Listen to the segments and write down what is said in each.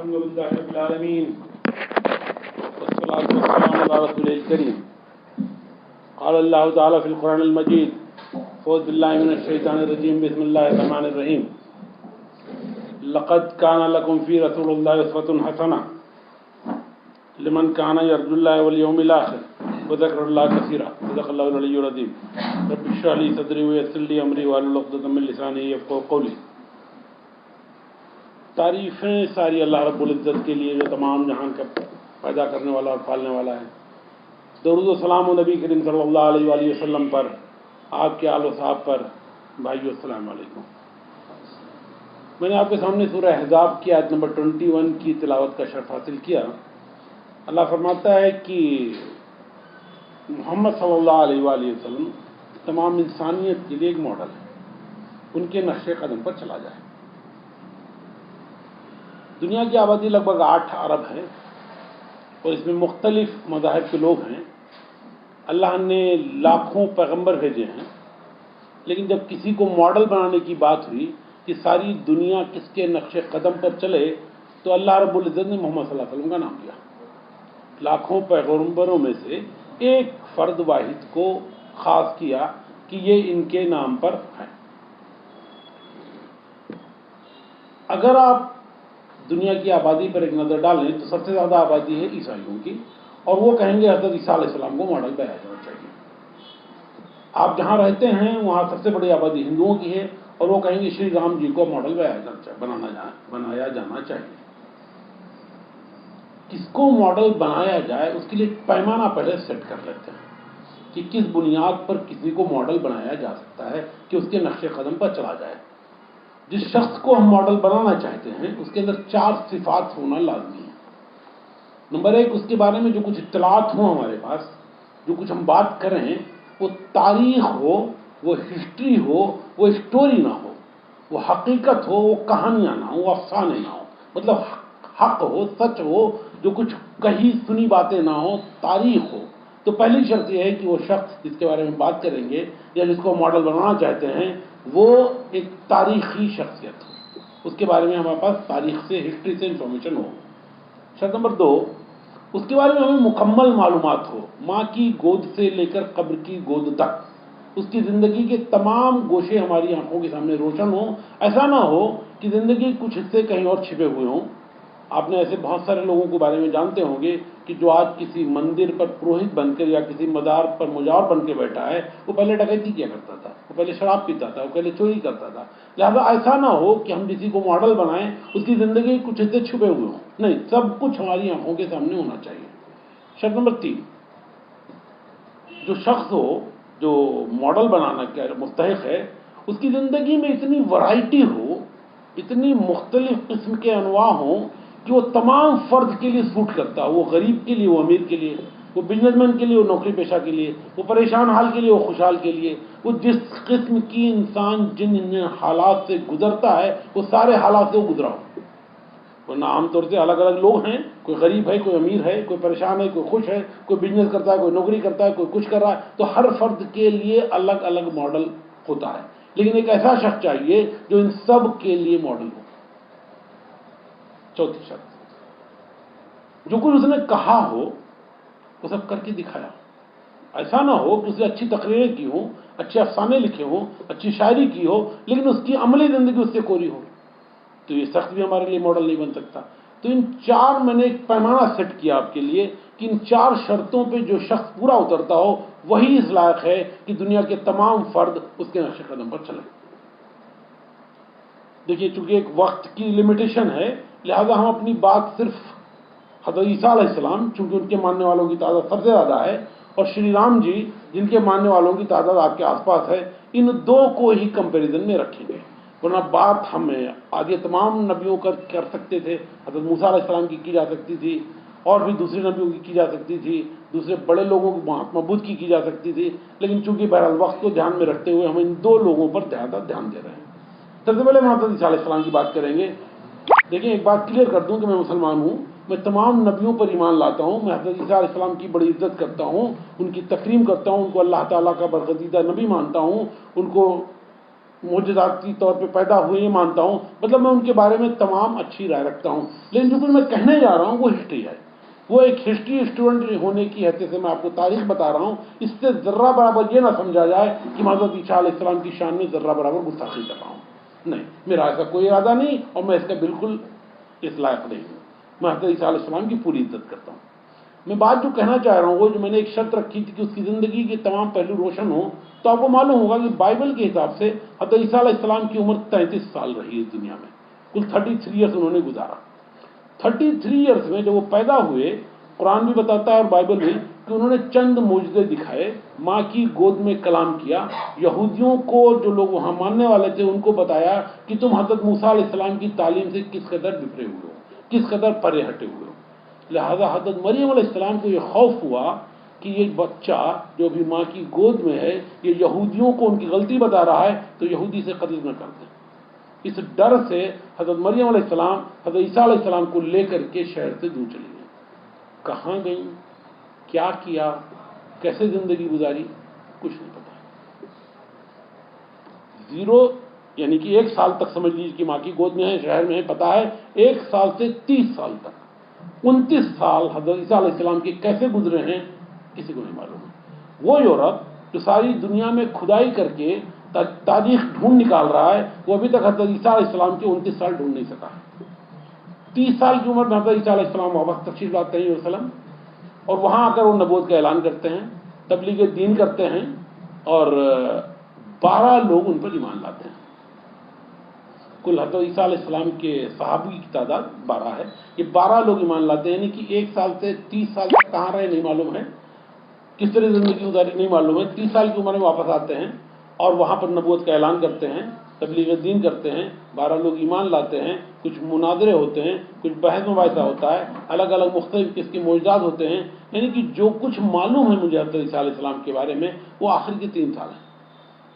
الحمد لله رب العالمين والصلاة والسلام على رسول الكريم. قال الله تعالى في القرآن المجيد: أعوذ بالله من الشيطان الرجيم، بسم الله الرحمن الرحيم. لقد كان لكم في رسول الله أسوة حسنة لمن كان يرجو الله واليوم الآخر وذكر الله كثيرا. صدق الله العلي العظيم. رب اشرح لي صدري ويسر لي أمري واحلل عقدة من لساني يفقهوا قولي. تعریفیں ساری اللہ رب العزت کے لیے جو تمام جہان کا پیدا کرنے والا اور پالنے والا ہے. درود و سلام و نبی کریم صلی اللہ علیہ وآلہ وسلم پر، آپ کے آل و صحاب پر. بھائیو السلام علیکم. میں نے آپ کے سامنے سورہ احزاب کی آیت نمبر 21 کی تلاوت کا شرف حاصل کیا. اللہ فرماتا ہے کہ محمد صلی اللہ علیہ وآلہ وسلم تمام انسانیت کے لیے ایک ماڈل ہے، ان کے نقش قدم پر چلا جائے. دنیا کی آبادی لگ بھگ 8 ارب ہے اور اس میں مختلف مذاہب کے لوگ ہیں. اللہ نے لاکھوں پیغمبر بھیجے ہیں، لیکن جب کسی کو ماڈل بنانے کی بات ہوئی کہ ساری دنیا کس کے نقش قدم پر چلے تو اللہ رب العزت نے محمد صلی اللہ علیہ وسلم کا نام لیا. لاکھوں پیغمبروں میں سے ایک فرد واحد کو خاص کیا کہ یہ ان کے نام پر ہے. اگر آپ دنیا کی آبادی پر ایک نظر ڈالیں تو سب سے زیادہ آبادی ہے عیسائیوں کی، اور وہ کہیں گے حضرت عیسیٰ علیہ السلام کو ماڈل بنایا جانا چاہیے. آپ جہاں رہتے ہیں وہاں سب سے بڑی آبادی ہندوؤں کی ہے، اور وہ کہیں گے شری رام جی کو ماڈل بنایا جانا چاہیے. کس کو ماڈل بنایا جائے اس کے لیے پیمانہ پہلے سیٹ کر لیتے ہیں کہ کس بنیاد پر کسی کو ماڈل بنایا جا سکتا ہے کہ اس کے نقش قدم پر چلا جائے. جس شخص کو ہم ماڈل بنانا چاہتے ہیں اس کے اندر 4 صفات ہونا لازمی ہے. نمبر 1، اس کے بارے میں جو کچھ اطلاعات ہوں ہمارے پاس، جو کچھ ہم بات کریں وہ تاریخ ہو، وہ ہسٹری ہو، وہ اسٹوری نہ ہو، وہ حقیقت ہو، وہ کہانیاں نہ ہوں، وہ افسانے نہ ہوں. مطلب حق ہو، سچ ہو، جو کچھ کہی سنی باتیں نہ ہو، تاریخ ہو. تو پہلی شرط یہ ہے کہ وہ شخص جس کے بارے میں بات کریں گے یا جس کو ماڈل بنانا چاہتے ہیں وہ ایک تاریخی شخصیت ہو، اس کے بارے میں ہمارے پاس تاریخ سے، ہسٹری سے انفارمیشن ہو. شرط نمبر 2، اس کے بارے میں ہمیں مکمل معلومات ہو، ماں کی گود سے لے کر قبر کی گود تک اس کی زندگی کے تمام گوشے ہماری آنکھوں کے سامنے روشن ہوں. ایسا نہ ہو کہ زندگی کے کچھ حصے کہیں اور چھپے ہوئے ہوں. آپ نے ایسے بہت سارے لوگوں کے بارے میں جانتے ہوں گے کہ جو آج کسی مندر پر پروہت بن کر یا کسی مزار پر مجاور بن کے بیٹھا ہے، وہ پہلے ڈکیتی کیا کرتا تھا، وہ پہلے شراب پیتا تھا، وہ پہلے چوری کرتا تھا. لہذا ایسا نہ ہو کہ ہم کسی کو ماڈل بنائیں اس کی زندگی کے کچھ حصے چھپے ہوئے ہوں. نہیں، سب کچھ ہماری آنکھوں کے سامنے ہونا چاہیے. شرط نمبر 3، جو شخص ہو جو ماڈل بنانا کا مستحق ہے اس کی زندگی میں اتنی ورائٹی ہو، اتنی مختلف قسم کے انواع ہوں کہ وہ تمام فرد کے لیے سوٹ کرتا ہو. وہ غریب کے لیے، وہ امیر کے لیے، وہ بزنس مین کے لیے، وہ نوکری پیشہ کے لیے، وہ پریشان حال کے لیے، وہ خوشحال کے لیے. وہ جس قسم کی انسان جن حالات سے گزرتا ہے وہ سارے حالات سے وہ گزرا ہو. ورنہ عام طور سے الگ الگ لوگ ہیں، کوئی غریب ہے، کوئی امیر ہے، کوئی پریشان ہے، کوئی خوش ہے، کوئی بزنس کرتا ہے، کوئی نوکری کرتا ہے، کوئی کچھ کر رہا ہے. تو ہر فرد کے لیے الگ الگ ماڈل ہوتا ہے، لیکن ایک ایسا شخص چاہیے جو ان سب کے لیے ماڈل ہو. چوتھی شرط، جو کچھ اس نے کہا ہو وہ سب کر کے دکھایا. ایسا نہ ہو کہ اس نے اچھی تقریریں کی ہوں، اچھے افسانے لکھے ہوں، اچھی شاعری کی ہو، لیکن اس کی عملی زندگی اس سے کوری ہو. تو یہ شخص بھی ہمارے لیے ماڈل نہیں بن سکتا. تو ان 4 میں نے ایک پیمانہ سیٹ کیا آپ کے لیے کہ ان 4 شرطوں پہ جو شخص پورا اترتا ہو وہی اس لائق ہے کہ دنیا کے تمام فرد اس کے نقش قدم پر چلیں. دیکھیے، چونکہ ایک وقت کی لمیٹیشن ہے لہذا ہم اپنی بات صرف حضرت عیسیٰ علیہ السلام، چونکہ ان کے ماننے والوں کی تعداد سب سے زیادہ ہے، اور شری رام جی جن کے ماننے والوں کی تعداد آپ کے آس پاس ہے، ان 2 کو ہی کمپیریزن میں رکھیں گے. ورنہ بات ہمیں آگے تمام نبیوں کا کر سکتے تھے. حضرت موسیٰ علیہ السلام کی جا سکتی تھی، اور بھی دوسرے نبیوں کی جا سکتی تھی، دوسرے بڑے لوگوں کی، مہاتما بدھ کی جا سکتی تھی، لیکن چونکہ بہرحال وقت کو دھیان میں رکھتے ہوئے ہم ان 2 لوگوں پر زیادہ دھیان دے رہے ہیں. سب سے پہلے ہم حضرت عیسیٰ علیہ السلام کی بات کریں گے. دیکھیں، ایک بات کلیئر کر دوں کہ میں مسلمان ہوں، میں تمام نبیوں پر ایمان لاتا ہوں. میں حضرت عیسیٰ علیہ السلام کی بڑی عزت کرتا ہوں، ان کی تکریم کرتا ہوں، ان کو اللہ تعالیٰ کا برگزیدہ نبی مانتا ہوں، ان کو मुजदाती तौर पे पैदा हुए ये मानता हूँ, मतलब मैं उनके बारे में तमाम अच्छी राय रखता हूँ, लेकिन जो कुछ मैं कहने जा रहा हूँ वो हिस्ट्री है। वो एक हिस्ट्री स्टूडेंट होने की हैसियत से मैं आपको तारीख बता रहा हूँ, इससे जर्रा बराबर ये ना समझा जाए कि मैं हज़रत ईसा अलैहिस्सलाम की शान में जर्रा बराबर गुस्ताखी कर रहा हूँ। नहीं, मेरा ऐसा कोई इरादा नहीं और मैं इसका बिल्कुल इस लायक नहीं हूँ। मैं हज़रत ईसा अलैहिस्सलाम की पूरी इज्जत करता हूँ। मैं बात जो कहना चाह रहा हूँ वो जो मैंने एक शर्त रखी थी कि उसकी ज़िंदगी के तमाम पहलू रोशन हो, तो आपको मालूम होगा कि बाइबल के हिसाब से हज़रत ईसा अलैहिस्सलाम की उम्र 33 साल रही इस दुनिया में। कुल 33 ईयर्स उन्होंने गुजारा। 33 ईयर्स में जब वो पैदा हुए, कुरान भी बताता है और बाइबल भी, कि उन्होंने चंद मुजज़े दिखाए, माँ की गोद में कलाम किया, यहूदियों को जो लोग वहाँ मानने वाले थे उनको बताया कि तुम हज़रत मूसा अलैहिस्सलाम की तालीम से किस कदर बिखरे हुए हो, किस कदर परे हटे हुए हो। लिहाजा हज़रत मरियम अलैहिस्सलाम को ये खौफ हुआ कि ये बच्चा जो भी माँ की गोद में है ये यहूदियों को उनकी गलती बता रहा है, तो यहूदी से कत्ल न कर दें। इस डर से हज़रत मरियम अलैहिस्सलाम हज़रत ईसा अलैहिस्सलाम को लेकर के शहर से दूर चली गई। कहाँ गई, क्या किया, कैसे जिंदगी गुजारी, कुछ नहीं पता। जीरो, यानी कि 1 साल तक समझ लीजिए कि माँ की गोद में है, शहर में है, पता है 1 साल से 30 साल तक, 29 साल हज़रत ईसा अलैहिस्सलाम के कैसे गुजरे हैं किसी को नहीं मालूम। वो यूरोप जो सारी दुनिया में खुदाई करके तारीख ढूंढ निकाल रहा है, वो अभी तक हज़रत ईसा अलैहिस्सलाम के 29 साल ढूंढ नहीं सका। 30 साल की उम्र में हज़रत ईसा अलैहिस्सलाम वापस तशरीफ लाते हैं यरूशलेम, और वहाँ आकर वो नबूवत का ऐलान करते हैं, तबलीग दीन करते हैं, और 12 लोग उन पर ईमान लाते हैं। कुल हज़रत ईसा अलैहिस्सलाम के सहाबी की तादाद 12 है। ये 12 लोग ईमान लाते हैं, यानी कि 1 साल से 30 साल तक कहाँ रहे नहीं मालूम है, किस तरह जिंदगी गुजारी नहीं मालूम है। 30 साल की उम्र में वापस आते हैं और वहाँ पर नबूवत का ऐलान करते हैं, तबलीग दीन करते हैं, 12 लोग ईमान लाते हैं, कुछ मुनादरे होते हैं, कुछ बहस मुबाहिसा होता है, अलग अलग मुख्तलिफ किस्म के मौजूदात होते हैं। यानी कि जो कुछ मालूम है मुझे हज़रत ईसा अलैहिस्सलाम के बारे में वो आखिर के 3 साल हैं,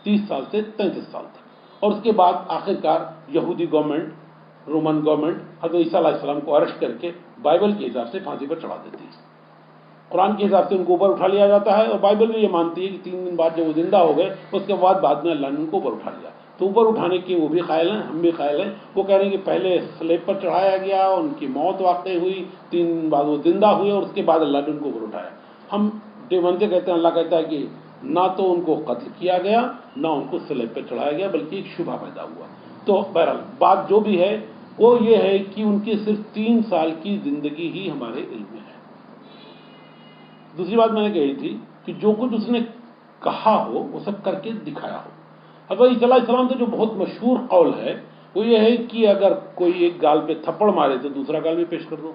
30 साल से 33 साल तक। और उसके बाद आखिरकार यहूदी गवर्नमेंट, रोमन गवर्नमेंट हज़रत ईसा अलैहिस्सलाम को अरेस्ट करके बाइबल के हिसाब से फांसी पर चढ़ा देती है। कुरान के हिसाब से उनको ऊपर उठा लिया जाता है, और बाइबल भी ये मानती है कि 3 दिन बाद जब वो जिंदा हो गए उसके बाद में अल्लाह ने उनको ऊपर उठा लिया। तो ऊपर उठाने के वो भी कायल हैं, हम भी कायल हैं। वो कह रहे हैं कि पहले स्लेब पर चढ़ाया गया, उनकी मौत वाक़ई हुई, 3 दिन बाद वो जिंदा हुए और उसके बाद अल्लाह ने उनको ऊपर उठाया। हम डे 1 से कहते हैं, अल्लाह कहता है कि ना तो उनको कत्ल किया गया, ना उनको स्लेब पर चढ़ाया गया, बल्कि एक शुबा पैदा हुआ। तो बहरहाल बात जो भी है वो ये है कि उनकी सिर्फ 3 साल की जिंदगी ही हमारे इल्म में है। दूसरी बात मैंने कही थी कि जो कुछ उसने कहा हो वो सब करके दिखाया हो। हज़रत ईसा अलैहिस्सलाम से जो बहुत मशहूर कौल है वो ये है कि अगर कोई एक गाल पे थप्पड़ मारे तो दूसरा गाल भी पेश कर दो,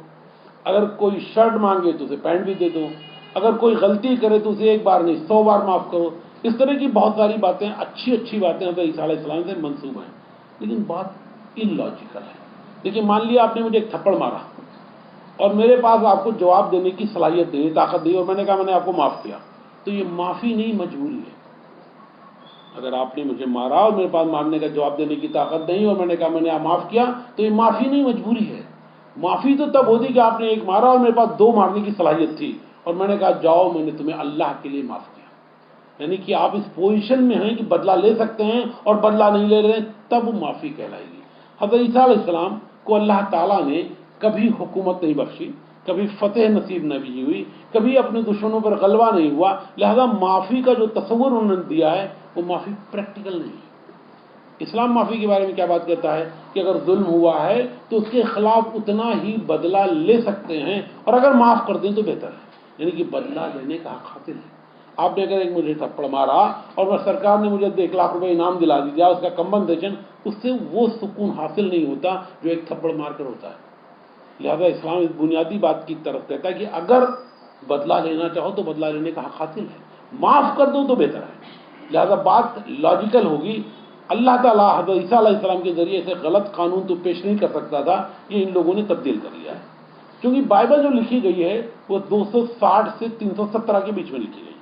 अगर कोई शर्ट मांगे तो उसे पैंट भी दे दो, अगर कोई गलती करे तो उसे 1 बार नहीं 100 बार माफ़ करो। इस तरह की बहुत सारी बातें, अच्छी अच्छी बातें हज़रत ईसा अलैहिस्सलाम से मंसूब हैं, लेकिन बात इलॉजिकल है। देखिए, मान लिया आपने मुझे एक थप्पड़ मारा और मेरे पास आपको जवाब देने की सलाहियत नहीं, ताकत नहीं, और मैंने कहा मैंने आपको माफ़ किया, तो ये माफ़ी नहीं मजबूरी है। अगर आपने मुझे मारा और मेरे पास मारने का जवाब देने की ताकत नहीं और मैंने कहा मैंने आप माफ़ किया, तो ये माफ़ी नहीं मजबूरी है। माफ़ी तो तब होती कि आपने 1 मारा और मेरे पास 2 मारने की सलाहियत थी और मैंने कहा जाओ, मैंने तुम्हें अल्लाह के लिए माफ़ किया। यानी कि आप इस पोजीशन में हैं कि बदला ले सकते हैं और बदला नहीं ले रहे हैं, तब माफ़ी कहलाएगी। हज़रत ईसा अलैहिस्सलाम को अल्लाह ताला ने कभी हुकूमत नहीं बख्शी, कभी फतेह नसीब नहीं हुई, कभी अपने दुश्मनों पर गलबा नहीं हुआ। लिहाजा माफ़ी का जो तस्वुर उन्होंने दिया है वो माफ़ी प्रैक्टिकल नहीं है। इस्लाम माफ़ी के बारे में क्या बात कहता है कि अगर जुल्म हुआ है तो उसके खिलाफ उतना ही बदला ले सकते हैं, और अगर माफ़ कर दें तो बेहतर है। यानी कि बदला लेने का हक हासिल है। आपने अगर एक मुझे थप्पड़ मारा और मैं सरकार ने मुझे 1 लाख रुपए इनाम दिला दिया, उसका कंपनसेशन, उससे वो सुकून हासिल नहीं होता जो एक थप्पड़ मारकर होता है। लिहाजा इस्लाम इस बुनियादी बात की तरफ कहता है कि अगर बदला लेना चाहो तो बदला लेने का हक हासिल है, माफ़ कर दो तो बेहतर है। लिहाजा बात लॉजिकल होगी। अल्लाह ताला हज़रत ईसा अलैहिस्सलाम के ज़रिए से गलत कानून तो पेश नहीं कर सकता था, ये इन लोगों ने तब्दील कर लिया है। क्योंकि बाइबल जो लिखी गई है वो 260 से 317 के बीच में लिखी गई।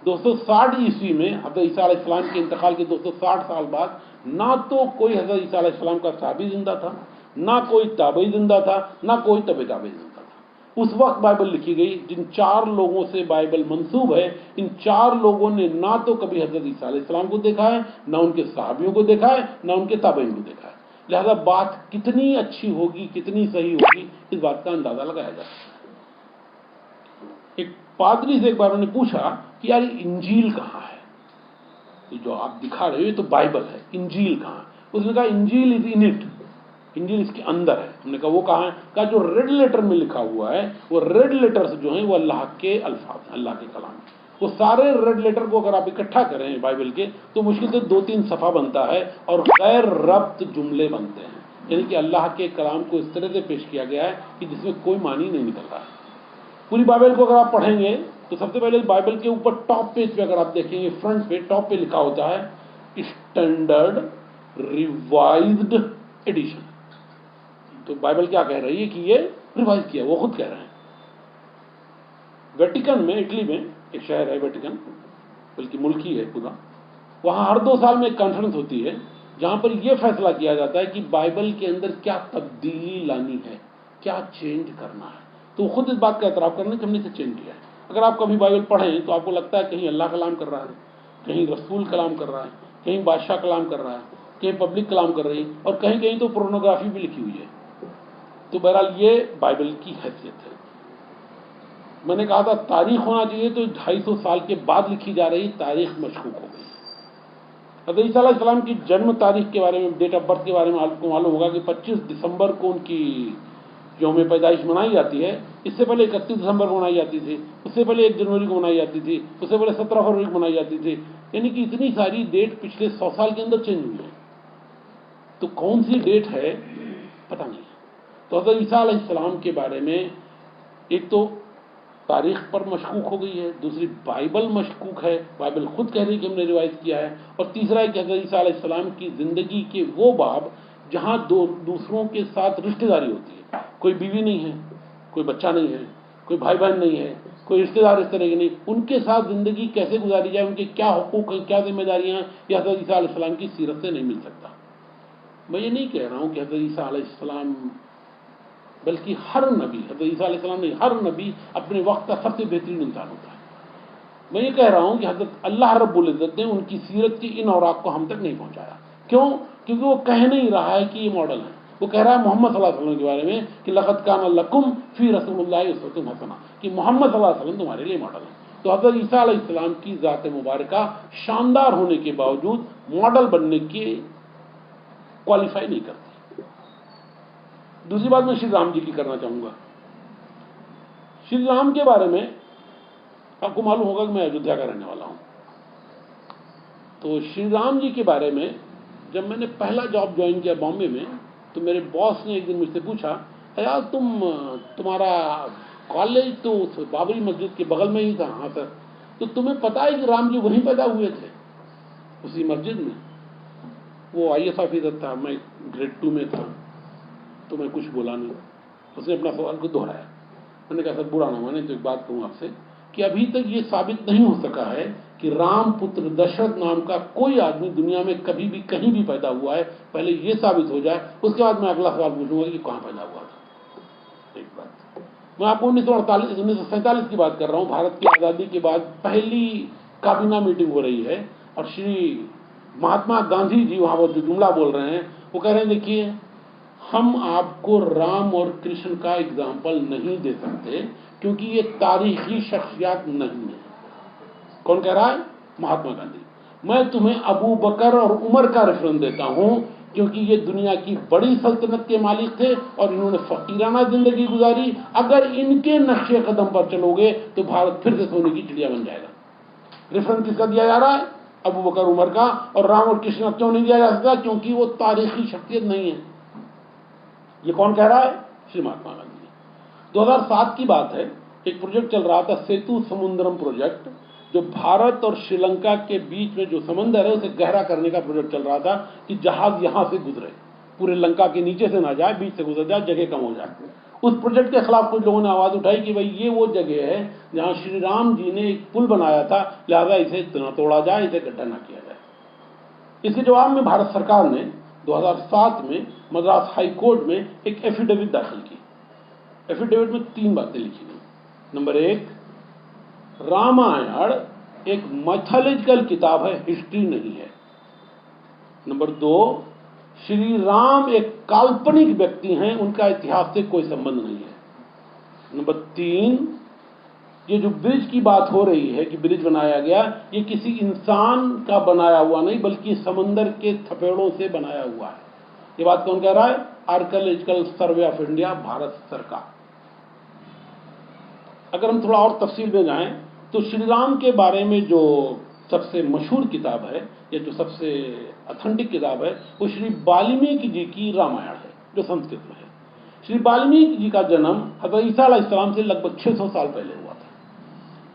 260 ईस्वी में हज़रत ईसा अलैहिस्सलाम के इंतकाल के 260 साल बाद ना तो कोई हज़रत ईसा अलैहिस्सलाम का सहाबी जिंदा था, ना कोई ताबई जिंदा था, ना कोई तबे ताबई जिंदा था। उस वक्त बाइबल लिखी गई। जिन 4 लोगों से बाइबल मंसूब है, इन 4 लोगों ने ना तो कभी हजरत ईसा अलैहिस्सलाम को देखा है, ना उनके सहाबियों को देखा है, ना उनके ताबईन को देखा है। लिहाजा बात कितनी अच्छी होगी, कितनी सही होगी, इस बात का अंदाजा लगाया जा सकता है। एक पादरी से एक बार उन्होंने पूछा कि यार इंजील कहाँ है, ये जो आप दिखा रहे हो ये तो बाइबल है, इंजील कहाँ है? उसने कहा इंजील इज इन इट, इंजील इसके अंदर है। हमने कहा वो कहाँ है? कहा जो रेड लेटर में लिखा हुआ है, वो रेड लेटर्स जो हैं वो अल्लाह के अल्फाज हैं, अल्लाह के कलाम है। वो सारे रेड लेटर को अगर आप इकट्ठा करें बाइबल के, तो मुश्किल से 2-3 सफ़ा बनता है और गैर रब्त जुमले बनते हैं, यानी कि अल्लाह के कलाम को इस तरह से पेश किया गया है कि जिसमें कोई मानी नहीं निकल रहा है। पूरी बाइबल को अगर आप पढ़ेंगे तो सबसे पहले बाइबल के ऊपर टॉप पेज पे अगर आप देखेंगे, फ्रंट पे टॉप पे लिखा होता है स्टैंडर्ड रिवाइज्ड एडिशन। तो बाइबल क्या कह रही है कि ये रिवाइज किया, वो खुद कह रहे हैं। वेटिकन में, इटली में एक शहर है वेटिकन, बल्कि मुल्क ही है पूरा, वहां हर 2 साल में एक कॉन्फ्रेंस होती है जहां पर यह फैसला किया जाता है कि बाइबल के अंदर क्या तब्दीली लानी है, क्या चेंज करना है। तो खुद इस बात का एतराफ़ करने कि हमने इसे चेंज किया है। अगर आप कभी बाइबल पढ़ें तो आपको लगता है कहीं अल्लाह कलाम कर रहा है, कहीं रसूल कलाम कर रहा है, कहीं बादशाह कलाम कर रहा है, कहीं पब्लिक कलाम कर रही है, और कहीं कहीं तो पोर्नोग्राफी भी लिखी हुई है। तो बहरहाल ये बाइबल की हैसियत है। मैंने कहा था तारीख होना चाहिए, तो 250 साल के बाद लिखी जा रही तारीख मशकूक हो गई। हज़रत ईसा अलैहिस्सलाम की जन्म तारीख के बारे में, डेट ऑफ बर्थ के बारे में आपको मालूम होगा कि 25 दिसंबर को उनकी यौम पैदाइश मनाई जाती है। इससे पहले 31 दिसंबर को मनाई जाती थी, उससे पहले 1 जनवरी को मनाई जाती थी, उससे पहले 17 फरवरी को मनाई जाती थी। यानी कि इतनी सारी डेट पिछले 100 साल के अंदर चेंज हुई है। तो कौन सी डेट है पता नहीं। तो हज़रत ईसा अलैहिस्सलाम के बारे में एक तो तारीख पर मशकूक हो गई है, दूसरी बाइबल मशकूक है, बाइबल खुद कह रही है कि हमने रिवाइज किया है, और तीसरा है कि हज़रत ईसा अलैहिस्सलाम की ज़िंदगी के वो बाब जहाँ दूसरों के साथ रिश्तेदारी होती है, कोई बीवी नहीं है, कोई बच्चा नहीं है, कोई भाई बहन नहीं है, कोई रिश्तेदार इस तरह के नहीं, उनके साथ ज़िंदगी कैसे गुजारी जाए, उनके क्या हुकूक हैं, क्या जिम्मेदारियाँ हैं, यह हज़रत ईसा अलैहिस्सलाम की सीरत से नहीं मिल सकता। मैं ये नहीं कह रहा हूँ कि हज़रत ईसा अलैहिस्सलाम, बल्कि हर नबी, हज़रत ईसा अलैहिस्सलाम नहीं, हर नबी अपने वक्त का सबसे बेहतरीन इंसान होता है। मैं ये कह रहा हूँ कि हज़रत अल्लाह रब्बुल इज़्ज़त ने उनकी सीरत की इन औराक को हम तक नहीं पहुँचाया। क्यों? क्योंकि वो कह नहीं रहा है कि ये मॉडल है। वो कह रहा है मोहम्मद सल्लल्लाहु अलैहि वसल्लम के बारे में कि लक़द काना लकुम फ़ी रसूलिल्लाहि उस्वतुन हसना, कि मोहम्मद सल्लल्लाहु अलैहि वसल्लम तुम्हारे लिए मॉडल है। तो हज़रत ईसा अलैहिस्सलाम की ज़ात मुबारका शानदार होने के बावजूद मॉडल बनने की क्वालिफाई नहीं करती। दूसरी बात मैं श्री राम जी की करना चाहूँगा। श्री राम के बारे में आपको मालूम होगा कि मैं अयोध्या का रहने वाला हूँ। तो श्री राम जी के बारे में जब मैंने पहला जॉब ज्वाइन किया बॉम्बे में, तो मेरे बॉस ने एक दिन मुझसे पूछा, यार तुम्हारा कॉलेज तो उस बाबरी मस्जिद के बगल में ही था। हाँ सर। तो तुम्हें पता है कि राम जी वहीं पैदा हुए थे, उसी मस्जिद में? वो IAS ऑफिसर था, मैं ग्रेड 2 में था, तो मैं कुछ बोला नहीं। उसने अपना सवाल को दोहराया। मैंने कहा सर बुरा ना माने, तो एक बात कहूँ आपसे कि अभी तक ये साबित नहीं हो सका है कि राम पुत्र दशरथ नाम का कोई आदमी दुनिया में कभी भी कहीं भी पैदा हुआ है। पहले ये साबित हो जाए, उसके बाद मैं अगला सवाल पूछूंगा कि कहाँ पैदा हुआ था। एक बात मैं आपको 1947 की बात कर रहा हूँ। भारत की आज़ादी के बाद पहली काबीना मीटिंग हो रही है, और श्री महात्मा गांधी जी वहाँ जो जुमला बोल रहे हैं, वो कह रहे हैं देखिए हम आपको राम और कृष्ण का एग्जाम्पल नहीं दे सकते क्योंकि ये तारीखी शख्सियत नहीं है। कौन कह रहा है? महात्मा गांधी। मैं तुम्हें अबू बकर और उमर का रेफरेंस देता हूं क्योंकि ये दुनिया की बड़ी सल्तनत के मालिक थे और इन्होंने फकीराना जिंदगी गुजारी। अगर इनके नक्शे कदम पर चलोगे तो भारत फिर से सोने की चिड़िया बन जाएगा। रेफरेंस किसका दिया जा रहा है? अबू बकर उमर का। और राम और कृष्ण क्यों नहीं दिया जा सकता? क्योंकि वो तारीखी शख्सियत नहीं है। ये कौन कह रहा है? श्री महात्मा गांधी। 2007 की बात है, एक प्रोजेक्ट चल रहा था सेतु समुद्रम प्रोजेक्ट, जो भारत और श्रीलंका के बीच में जो समंदर है उसे गहरा करने का प्रोजेक्ट चल रहा था कि जहाज यहां से गुजरे, पूरे लंका के नीचे से ना जाए, बीच से गुजर जाए, जगह कम हो जाए। उस प्रोजेक्ट के खिलाफ कुछ लोगों ने आवाज उठाई कि भाई ये वो जगह है जहां श्री राम जी ने एक पुल बनाया था, लिहाजा इसे न तोड़ा जाए, इसे गड्ढा न किया जाए। इसके जवाब में भारत सरकार ने 2007 में मद्रास हाई कोर्ट में एक एफिडेविट दाखिल की एफिडेविट में 3 बातें लिखी गई। नंबर 1, रामायण एक मैथोलॉजिकल किताब है, हिस्ट्री नहीं है। नंबर 2, श्री राम एक काल्पनिक व्यक्ति हैं, उनका इतिहास से कोई संबंध नहीं है। नंबर 3, ये जो ब्रिज की बात हो रही है कि ब्रिज बनाया गया, ये किसी इंसान का बनाया हुआ नहीं बल्कि समंदर के थपेड़ों से बनाया हुआ है। ये बात कौन कह रहा है? Archaeological survey of India, Bharat सरकार। अगर हम थोड़ा और तफसील में जाएं तो श्री राम के बारे में जो सबसे मशहूर किताब है या जो सबसे ऑथेंटिक किताब है वो श्री वाल्मीकि जी की रामायण है, जो संस्कृत में है। श्री वाल्मीकि जी का जन्म हज़रत ईसा अलैहिस्सलाम से लगभग 600 साल पहले हुआ था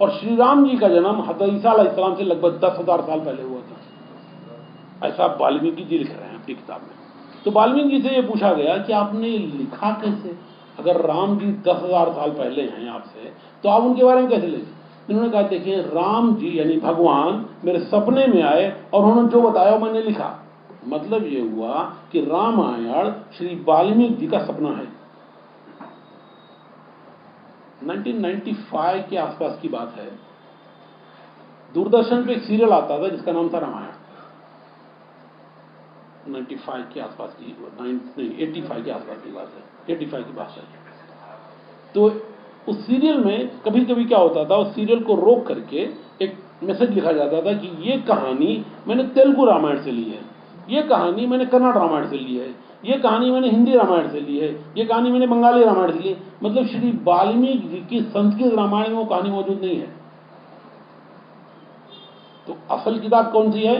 और श्री राम जी का जन्म हज़रत ईसा अलैहिस्सलाम से लगभग 10,000 साल पहले हुआ था। ऐसा वाल्मीकि जी लिख रहे हैं अपनी किताब में। तो वाल्मीकि जी से ये पूछा गया कि आपने लिखा कैसे? अगर राम जी 10,000 साल पहले हैं आपसे, तो आप उनके बारे में कैसे लिखे? इन्होंने कहा, देखिए, राम जी यानी भगवान मेरे सपने में आए और उन्होंने जो बताया मैंने लिखा। मतलब ये हुआ कि रामायण श्री वाल्मीकि जी का सपना है। 1995 के आसपास की बात है, दूरदर्शन पे एक सीरियल आता था जिसका नाम था रामायण। 95 के आसपास की, 85 के आसपास की बात है, 85 की बात है। तो उस सीरियल में कभी कभी क्या होता था, उस सीरियल को रोक करके एक मैसेज लिखा जाता था कि ये कहानी मैंने तेलुगु रामायण से ली है, ये कहानी मैंने कन्नड़ रामायण से ली है, ये कहानी मैंने हिंदी रामायण से ली है, ये कहानी मैंने बंगाली रामायण से ली है। मतलब श्री वाल्मीकि जी की संस्कृत रामायण में वो कहानी मौजूद नहीं है। तो असल किताब कौन सी है?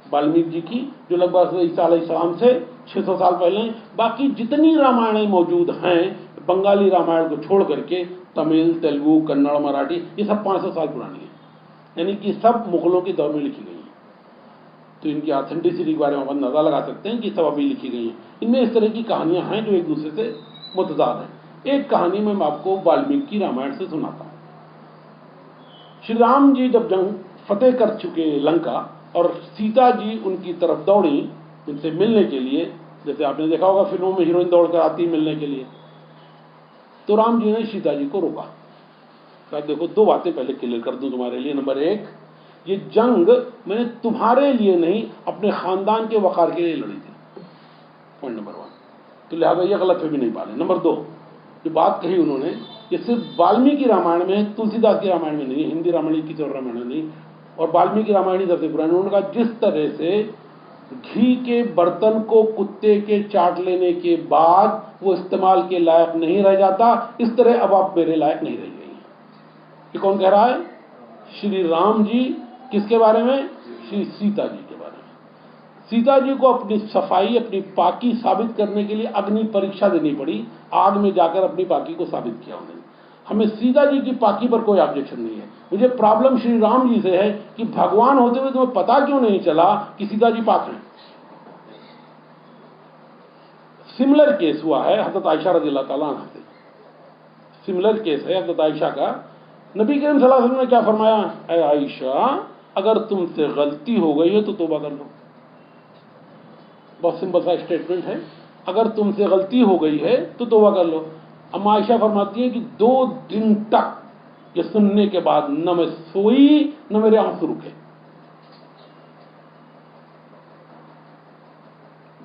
वाल्मीकि जी की, जो लगभग ईसा अलैहिस्सलाम से 600 साल पहले हैं। बाकी जितनी रामायणें मौजूद हैं बंगाली रामायण को छोड़ करके, तमिल, तेलुगु, कन्नड़, मराठी, ये सब 500 साल पुरानी है, यानी कि सब मुगलों के दौर में लिखी गई हैं। तो इनकी ऑथेंटिसिटी के बारे में हम अंदाजा लगा सकते हैं कि सब अभी लिखी गई हैं। इनमें इस तरह की कहानियां हैं जो एक दूसरे से मुतजाद हैं। एक कहानी मैं आपको वाल्मीकि रामायण से सुनाता हूं। श्री राम जी जब जंग फतेह कर चुके लंका और सीता जी उनकी तरफ दौड़ी उनसे मिलने के लिए, जैसे आपने देखा होगा फिल्मों में हीरोइन दौड़ कर आती है मिलने के लिए, तो राम जी ने सीता जी को रोका। कहा, देखो, 2 बातें पहले क्लियर कर दूं तुम्हारे लिए। नंबर 1, ये जंग मैंने तुम्हारे लिए नहीं अपने खानदान के वकार के लिए लड़ी थी, पॉइंट नंबर 1। तो लिहाजा ये गलत भी नहीं पाले। नंबर 2, जो बात कही उन्होंने, ये सिर्फ वाल्मीकि रामायण में है, तुलसीदास की रामायण में नहीं है, हिंदी रामायण किसी और रामायण में नहीं, और वाल्मीकि रामायण ही सबसे पुरानी। उन्होंने कहा, जिस तरह से घी के बर्तन को कुत्ते के चाट लेने के बाद वो इस्तेमाल के लायक नहीं रह जाता, इस तरह अब आप मेरे लायक नहीं रह गई। ये कौन कह रहा है? श्री राम जी। किसके बारे में? श्री सीता जी के बारे में। सीता जी को अपनी सफाई, अपनी पाकी साबित करने के लिए अग्नि परीक्षा देनी पड़ी, आग में जाकर अपनी पाकी को साबित किया उन्होंने। हमें सीता जी की पाकी पर कोई ऑब्जेक्शन नहीं है। मुझे प्रॉब्लम श्री राम जी से है कि भगवान होते हुए तुम्हें पता क्यों नहीं चला कि सीता जी पाक हैं। सिमिलर केस हुआ है हज़रत आयशा रज़ियल्लाहु ताला अन्हा से। सिमिलर केस है हज़रत आयशा का। नबी करीम सल्लल्लाहु अलैहि वसल्लम ने क्या फरमाया? ऐ आयशा, अगर तुमसे गलती हो गई है तो तौबा कर लो। बहुत सिंपल सा स्टेटमेंट है, अगर तुमसे गलती हो गई है तो तौबा कर लो। अम्मा आयशा फरमाती है कि 2 दिन तक ये सुनने के बाद न मैं सोई न मेरे आंसू रुके।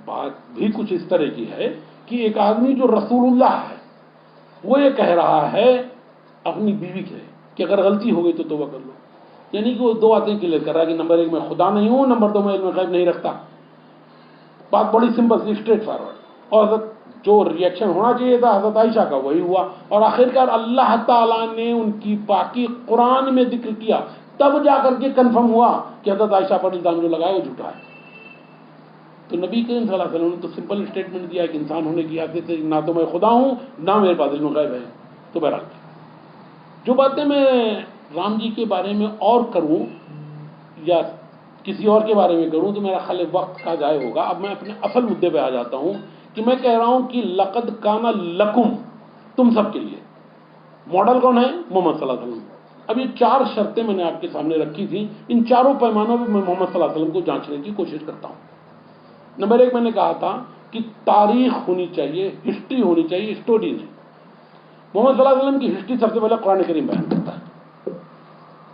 बात भी कुछ इस तरह की है कि एक आदमी जो रसूलुल्लाह है वो ये कह रहा है अपनी बीवी के कि अगर गलती हो गई तो तौबा कर लो। यानी कि वो 2 बातें क्लियर कर रहा है कि नंबर 1 मैं खुदा नहीं हूं, नंबर 2 मैं इल्म गैब नहीं रखता। बात बड़ी सिंपल सी, स्ट्रेट फॉरवर्ड। और जो रिएक्शन होना चाहिए था हज़रत आयशा का वही हुआ, और आखिरकार अल्लाह ताला ने उनकी पाकी कुरान में जिक्र किया, तब जाकर के कंफर्म हुआ कि हज़रत आयशा पर इल्जाम जो लगाया वो झूठा है। तो नबी करीम सल्लल्लाहु अलैहि वसल्लम ने तो सिंपल स्टेटमेंट दिया कि इंसान होने की हैसियत से ना तो मैं खुदा हूं ना मेरे पास इल्म गैब है। तो बहरहाल जो बातें मैं राम जी के बारे में और करूं या किसी और के बारे में करूं तो मेरा खाली वक्त का जाय होगा। अब मैं अपने असल मुद्दे पे आ जाता हूं कि मैं कह रहा हूं कि लक़द काना लकुम, तुम सबके लिए मॉडल कौन है? मोहम्मद सल्लल्लाहु अलैहि वसल्लम। अब ये 4 शर्तें मैंने आपके सामने रखी थी, इन चारों पैमानों पर मैं मोहम्मद सल्लल्लाहु अलैहि वसल्लम को जांचने की कोशिश करता हूं। नंबर 1 मैंने कहा था कि तारीख होनी चाहिए, हिस्ट्री होनी चाहिए, स्टोरी नहीं। محمد صلی اللہ علیہ وسلم کی ہسٹری سب سے پہلے قرآن کریم بیان کرتا ہے.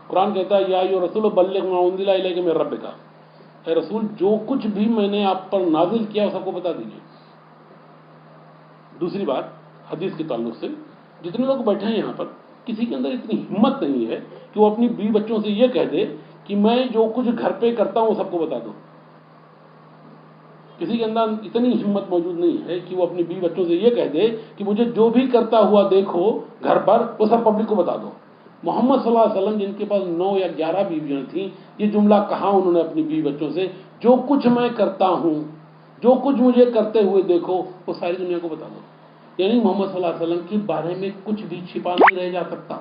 قرآن کہتا ہے یا ایھا الرسول بلغ ما انزل الیک من ربک، اے رسول جو کچھ بھی میں نے آپ پر نازل کیا وہ سب کو بتا دیجیے. دوسری بات حدیث کے تعلق سے، جتنے لوگ بیٹھے ہیں یہاں پر کسی کے اندر اتنی ہمت نہیں ہے کہ وہ اپنی بیوی بچوں سے یہ کہہ دے کہ میں جو کچھ گھر پہ کرتا ہوں وہ سب کو بتا دوں. کسی کے اندر اتنی ہمت موجود نہیں ہے کہ وہ اپنی بیوی بچوں سے یہ کہہ دے کہ مجھے جو بھی کرتا ہوا دیکھو گھر پر وہ سب پبلک کو بتا دو. محمد صلی اللہ علیہ وسلم جن کے پاس 9 یا 11 بیویاں تھیں، یہ جملہ کہا انہوں نے اپنی بیوی بچوں سے، جو کچھ میں کرتا ہوں، جو کچھ مجھے کرتے ہوئے دیکھو وہ ساری دنیا کو بتا دو. یعنی محمد صلی اللہ علیہ وسلم کے بارے میں کچھ بھی چھپا نہیں رہ جا سکتا.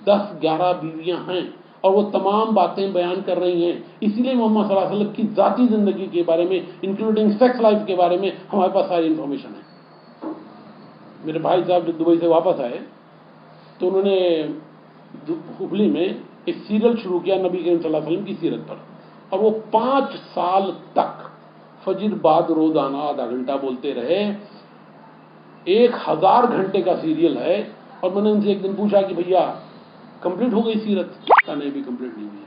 10-11 بیویاں ہیں اور وہ تمام باتیں بیان کر رہی ہیں. اسی لیے محمد صلی اللہ علیہ وسلم کی ذاتی زندگی کے بارے میں انکلوڈنگ سیکس لائف کے بارے میں ہمارے پاس ساری انفارمیشن ہے. میرے بھائی صاحب جو دبئی سے واپس آئے تو انہوں نے ہبلی میں ایک سیریل شروع کیا نبی کریم صلی اللہ علیہ وسلم کی سیرت پر، اور وہ 5 سال تک فجر بعد روزانہ آدھا گھنٹہ بولتے رہے. 1000 گھنٹے کا سیریل ہے. اور میں نے ان سے ایک دن پوچھا کہ بھیا کمپلیٹ ہو گئی سیرت؟ کہا نہیں بھی کمپلیٹ نہیں ہوئی.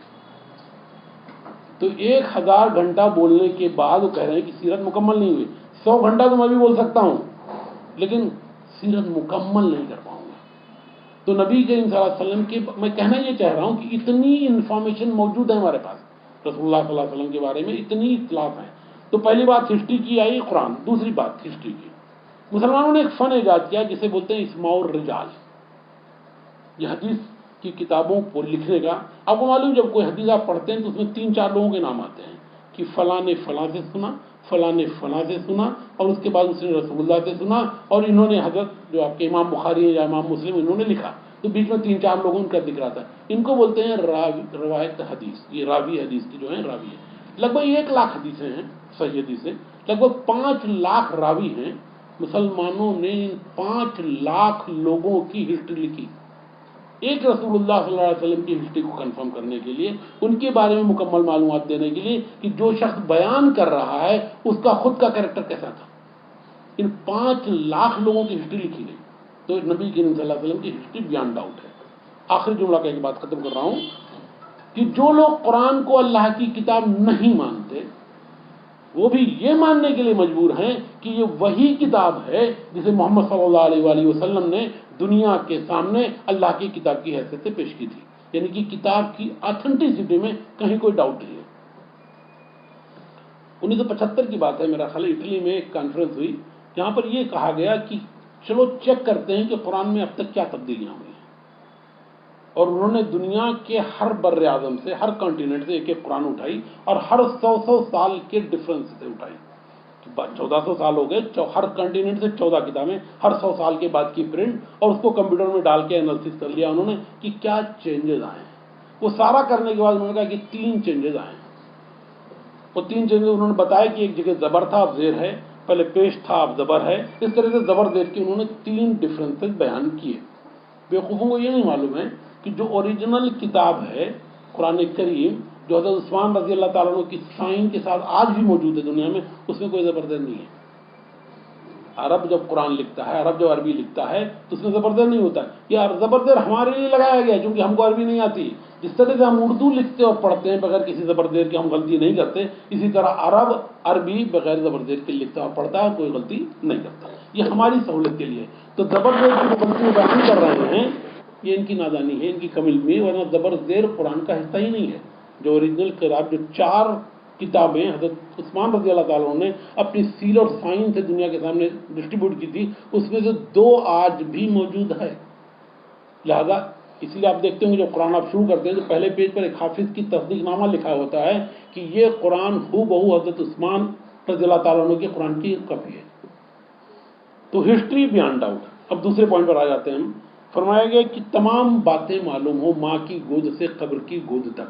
تو 1000 گھنٹہ بولنے کے بعد وہ کہہ رہے ہیں کہ سیرت مکمل نہیں ہوئی. 100 گھنٹہ تو میں بھی بول سکتا ہوں لیکن سیرت مکمل نہیں کر پاؤں گا. تو نبی کریم صلی اللہ علیہ وسلم کے میں کہنا یہ چاہ رہا ہوں کہ اتنی انفارمیشن موجود ہے ہمارے پاس رسول اللہ صلی اللہ علیہ وسلم کے بارے میں، اتنی اطلاعات ہیں. تو پہلی بات ہسٹری کی آئی قرآن. دوسری بات ہسٹری کی، مسلمانوں نے ایک فن ایجاد کیا جسے بولتے ہیں اسماء الرجال. یہ حدیث کی کتابوں کو لکھنے کا، آپ کو معلوم جب کوئی حدیث آپ پڑھتے ہیں تو اس میں 3-4 لوگوں کے نام آتے ہیں کہ فلاں نے فلاں سے سنا، فلاں نے فلاں سے سنا، اور اس کے بعد اس نے رسول اللہ سے سنا، اور انہوں نے حضرت جو آپ کے امام بخاری یا امام مسلم انہوں نے لکھا. تو بیچ میں 3-4 لوگوں کا ذکر آتا ہے. ان کو بولتے ہیں روایت حدیث. یہ راوی حدیث کی جو ہیں راوی ہے. لگ بھگ 1 لاکھ حدیثیں ہیں صحیح حدیثیں. لگ بھگ 5 لاکھ راوی ہیں. مسلمانوں نے 5 لاکھ لوگوں کی ہسٹری لکھی ایک رسول اللہ صلی اللہ علیہ وسلم کی ہسٹری کو کنفرم کرنے کے لیے، ان کے بارے میں مکمل معلومات دینے کے لیے کہ جو شخص بیان کر رہا ہے اس کا خود کا کریکٹر کیسا تھا. ان 5 لاکھ لوگوں کی ہسٹری لکھی گئی. تو نبی کریم صلی اللہ علیہ وسلم کی ہسٹری بیان ڈاؤٹ ہے. آخری جملہ کہہ کے بات ختم کر رہا ہوں کہ جو لوگ قرآن کو اللہ کی کتاب نہیں مانتے وہ بھی یہ ماننے کے لیے مجبور ہیں کہ یہ وہی کتاب ہے جسے محمد صلی اللہ علیہ وآلہ وسلم نے دنیا کے سامنے اللہ کی کتاب کی حیثیت سے پیش کی تھی. یعنی کہ کتاب کی آتھنٹسٹی میں کہیں کوئی ڈاؤٹ نہیں ہے. 1975 کی بات ہے میرا خیال، اٹلی میں ایک کانفرنس ہوئی جہاں پر یہ کہا گیا کہ چلو چیک کرتے ہیں کہ قرآن میں اب تک کیا تبدیلیاں ہوئی ہیں. اور انہوں نے دنیا کے ہر بر اعظم سے، ہر کانٹیننٹ سے ایک قرآن اٹھائی اور ہر 100 سال کے ڈفرنس سے اٹھائی. 1400 سال ہو گئے، ہر کانٹیننٹ سے 14 کتابیں ہر 100 سال کے بعد کی پرنٹ، اور اس کو کمپیوٹر میں ڈال کے انالیسس کر لیا انہوں نے کہ کیا چینجز آئے ہیں. وہ سارا کرنے کے بعد انہوں نے کہا کہ 3 چینجز آئے ہیں. وہ 3 چینجز انہوں نے بتایا کہ ایک جگہ زبر تھا اب زیر ہے، پہلے پیش تھا اب زبر ہے. اس طرح سے زبر زیر کے انہوں نے 3 ڈفرنسز بیان کیے. بیوقوفوں کو یہ نہیں معلوم ہے کہ جو اوریجنل کتاب ہے قرآن کریم، جو حضرت عثمان رضی اللہ تعالیٰ عنہ کی سائن کے ساتھ آج بھی موجود ہے دنیا میں، اس میں کوئی زبردست نہیں ہے. عرب جب قرآن لکھتا ہے، عرب جب عربی لکھتا ہے تو اس میں زبردست نہیں ہوتا ہے. یہ زبردست ہمارے لیے لگایا گیا کیونکہ ہم کو عربی نہیں آتی. جس طرح سے ہم اردو لکھتے اور پڑھتے ہیں بغیر کسی زبردست کے ہم غلطی نہیں کرتے، اسی طرح عرب عربی بغیر زبردست کے لکھتا اور پڑھتا ہے، کوئی غلطی نہیں کرتا. یہ ہماری سہولت کے لیے. تو زبردست کی جو غلطی بیان کر رہے ہیں یہ ان کی نادانی ہے، ان کی کم علمی ہے، ورنہ زبردست قرآن کا حصہ ہی نہیں ہے. جو اوریجنل کتاب، جو 4 کتابیں حضرت عثمان رضی اللہ تعالیٰ عنہ نے اپنی سیل اور سائن سے دنیا کے سامنے ڈسٹریبیوٹ کی تھی، اس میں سے 2 آج بھی موجود ہے. لہذا اس لیے آپ دیکھتے ہیں کہ جب قرآن آپ شروع کرتے ہیں تو پہلے پیج پر ایک حافظ کی تصدیق نامہ لکھا ہوتا ہے کہ یہ قرآن ہو بہو حضرت عثمان رضی اللہ تعالیٰ عنہ کے قرآن کی کاپی ہے. تو ہسٹری بیانڈ آؤٹ. اب دوسرے پوائنٹ پر آ جاتے ہیں ہم. فرمایا گیا کہ تمام باتیں معلوم ہو ماں کی گود سے قبر کی گود تک.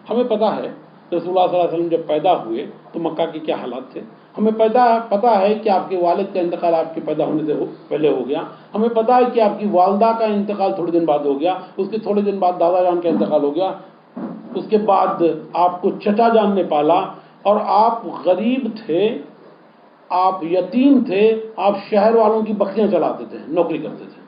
ہمیں پتہ ہے رسول اللہ صلی اللہ علیہ وسلم جب پیدا ہوئے تو مکہ کے کیا حالات تھے. ہمیں پتہ ہے کہ آپ کے والد کا انتقال آپ کے پیدا ہونے سے پہلے ہو گیا. ہمیں پتہ ہے کہ آپ کی والدہ کا انتقال تھوڑے دن بعد ہو گیا. اس کے تھوڑے دن بعد دادا جان کا انتقال ہو گیا. اس کے بعد آپ کو چچا جان نے پالا اور آپ غریب تھے، آپ یتیم تھے، آپ شہر والوں کی بکریاں چلاتے تھے، نوکری کرتے تھے.